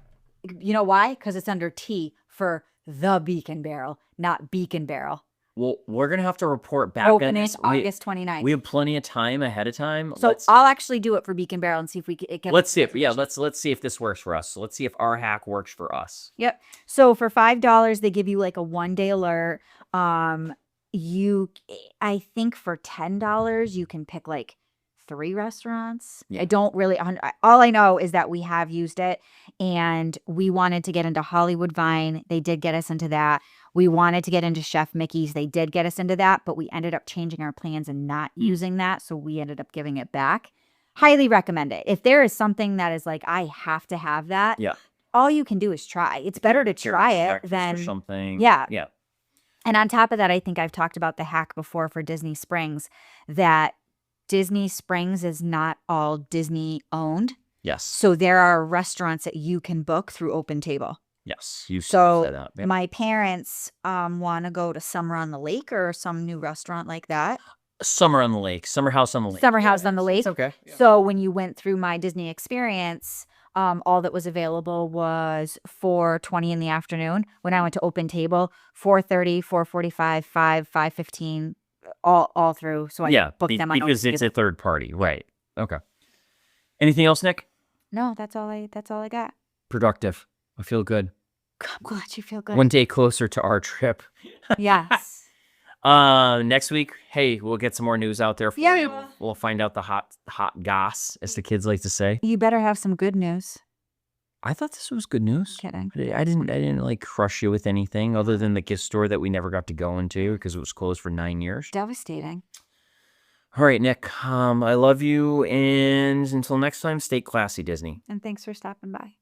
You know why? Because it's under T for the Beak and Barrel, not Beak and Barrel. Well, we're going to have to report back. Opening August 29th. We have plenty of time ahead of time. So I'll actually do it for Beak and Barrel and see if it can. Let's see if this works for us. So let's see if our hack works for us. Yep. So for $5, they give you like a 1-day alert. I think for $10, you can pick like 3 restaurants. Yeah. I don't really, all I know is that we have used it, and we wanted to get into Hollywood Vine. They did get us into that. We wanted to get into Chef Mickey's. They did get us into that, but we ended up changing our plans and not using that. So we ended up giving it back. Highly recommend it. If there is something that is like, I have to have that. Yeah. All you can do is try. It's better to try it than something. Yeah. Yeah. And on top of that, I think I've talked about the hack before for Disney Springs, that Disney Springs is not all Disney owned. Yes. So there are restaurants that you can book through OpenTable. Yes. You set up. Yep. My parents want to go to Summer on the Lake or some new restaurant like that. Summer on the Lake. Summer House on the Lake. Summer House on the Lake. It's okay. Yeah. So when you went through my Disney experience, all that was available was 4:20 in the afternoon. When I went to OpenTable, 4:30, 4:45, 5:15, all through. So I booked them on because OpenTable. It's a third party, right? Okay. Anything else, Nick? No, that's all I got. Productive. I feel good. I'm glad you feel good. 1 day closer to our trip. Yes. Next week, hey, we'll get some more news out there for you. We'll find out the hot goss, as the kids like to say. You better have some good news. I thought this was good news. Kidding. I didn't like crush you with anything other than the gift store that we never got to go into because it was closed for 9 years. Devastating. All right, Nick. I love you, and until next time, stay classy, Disney. And thanks for stopping by.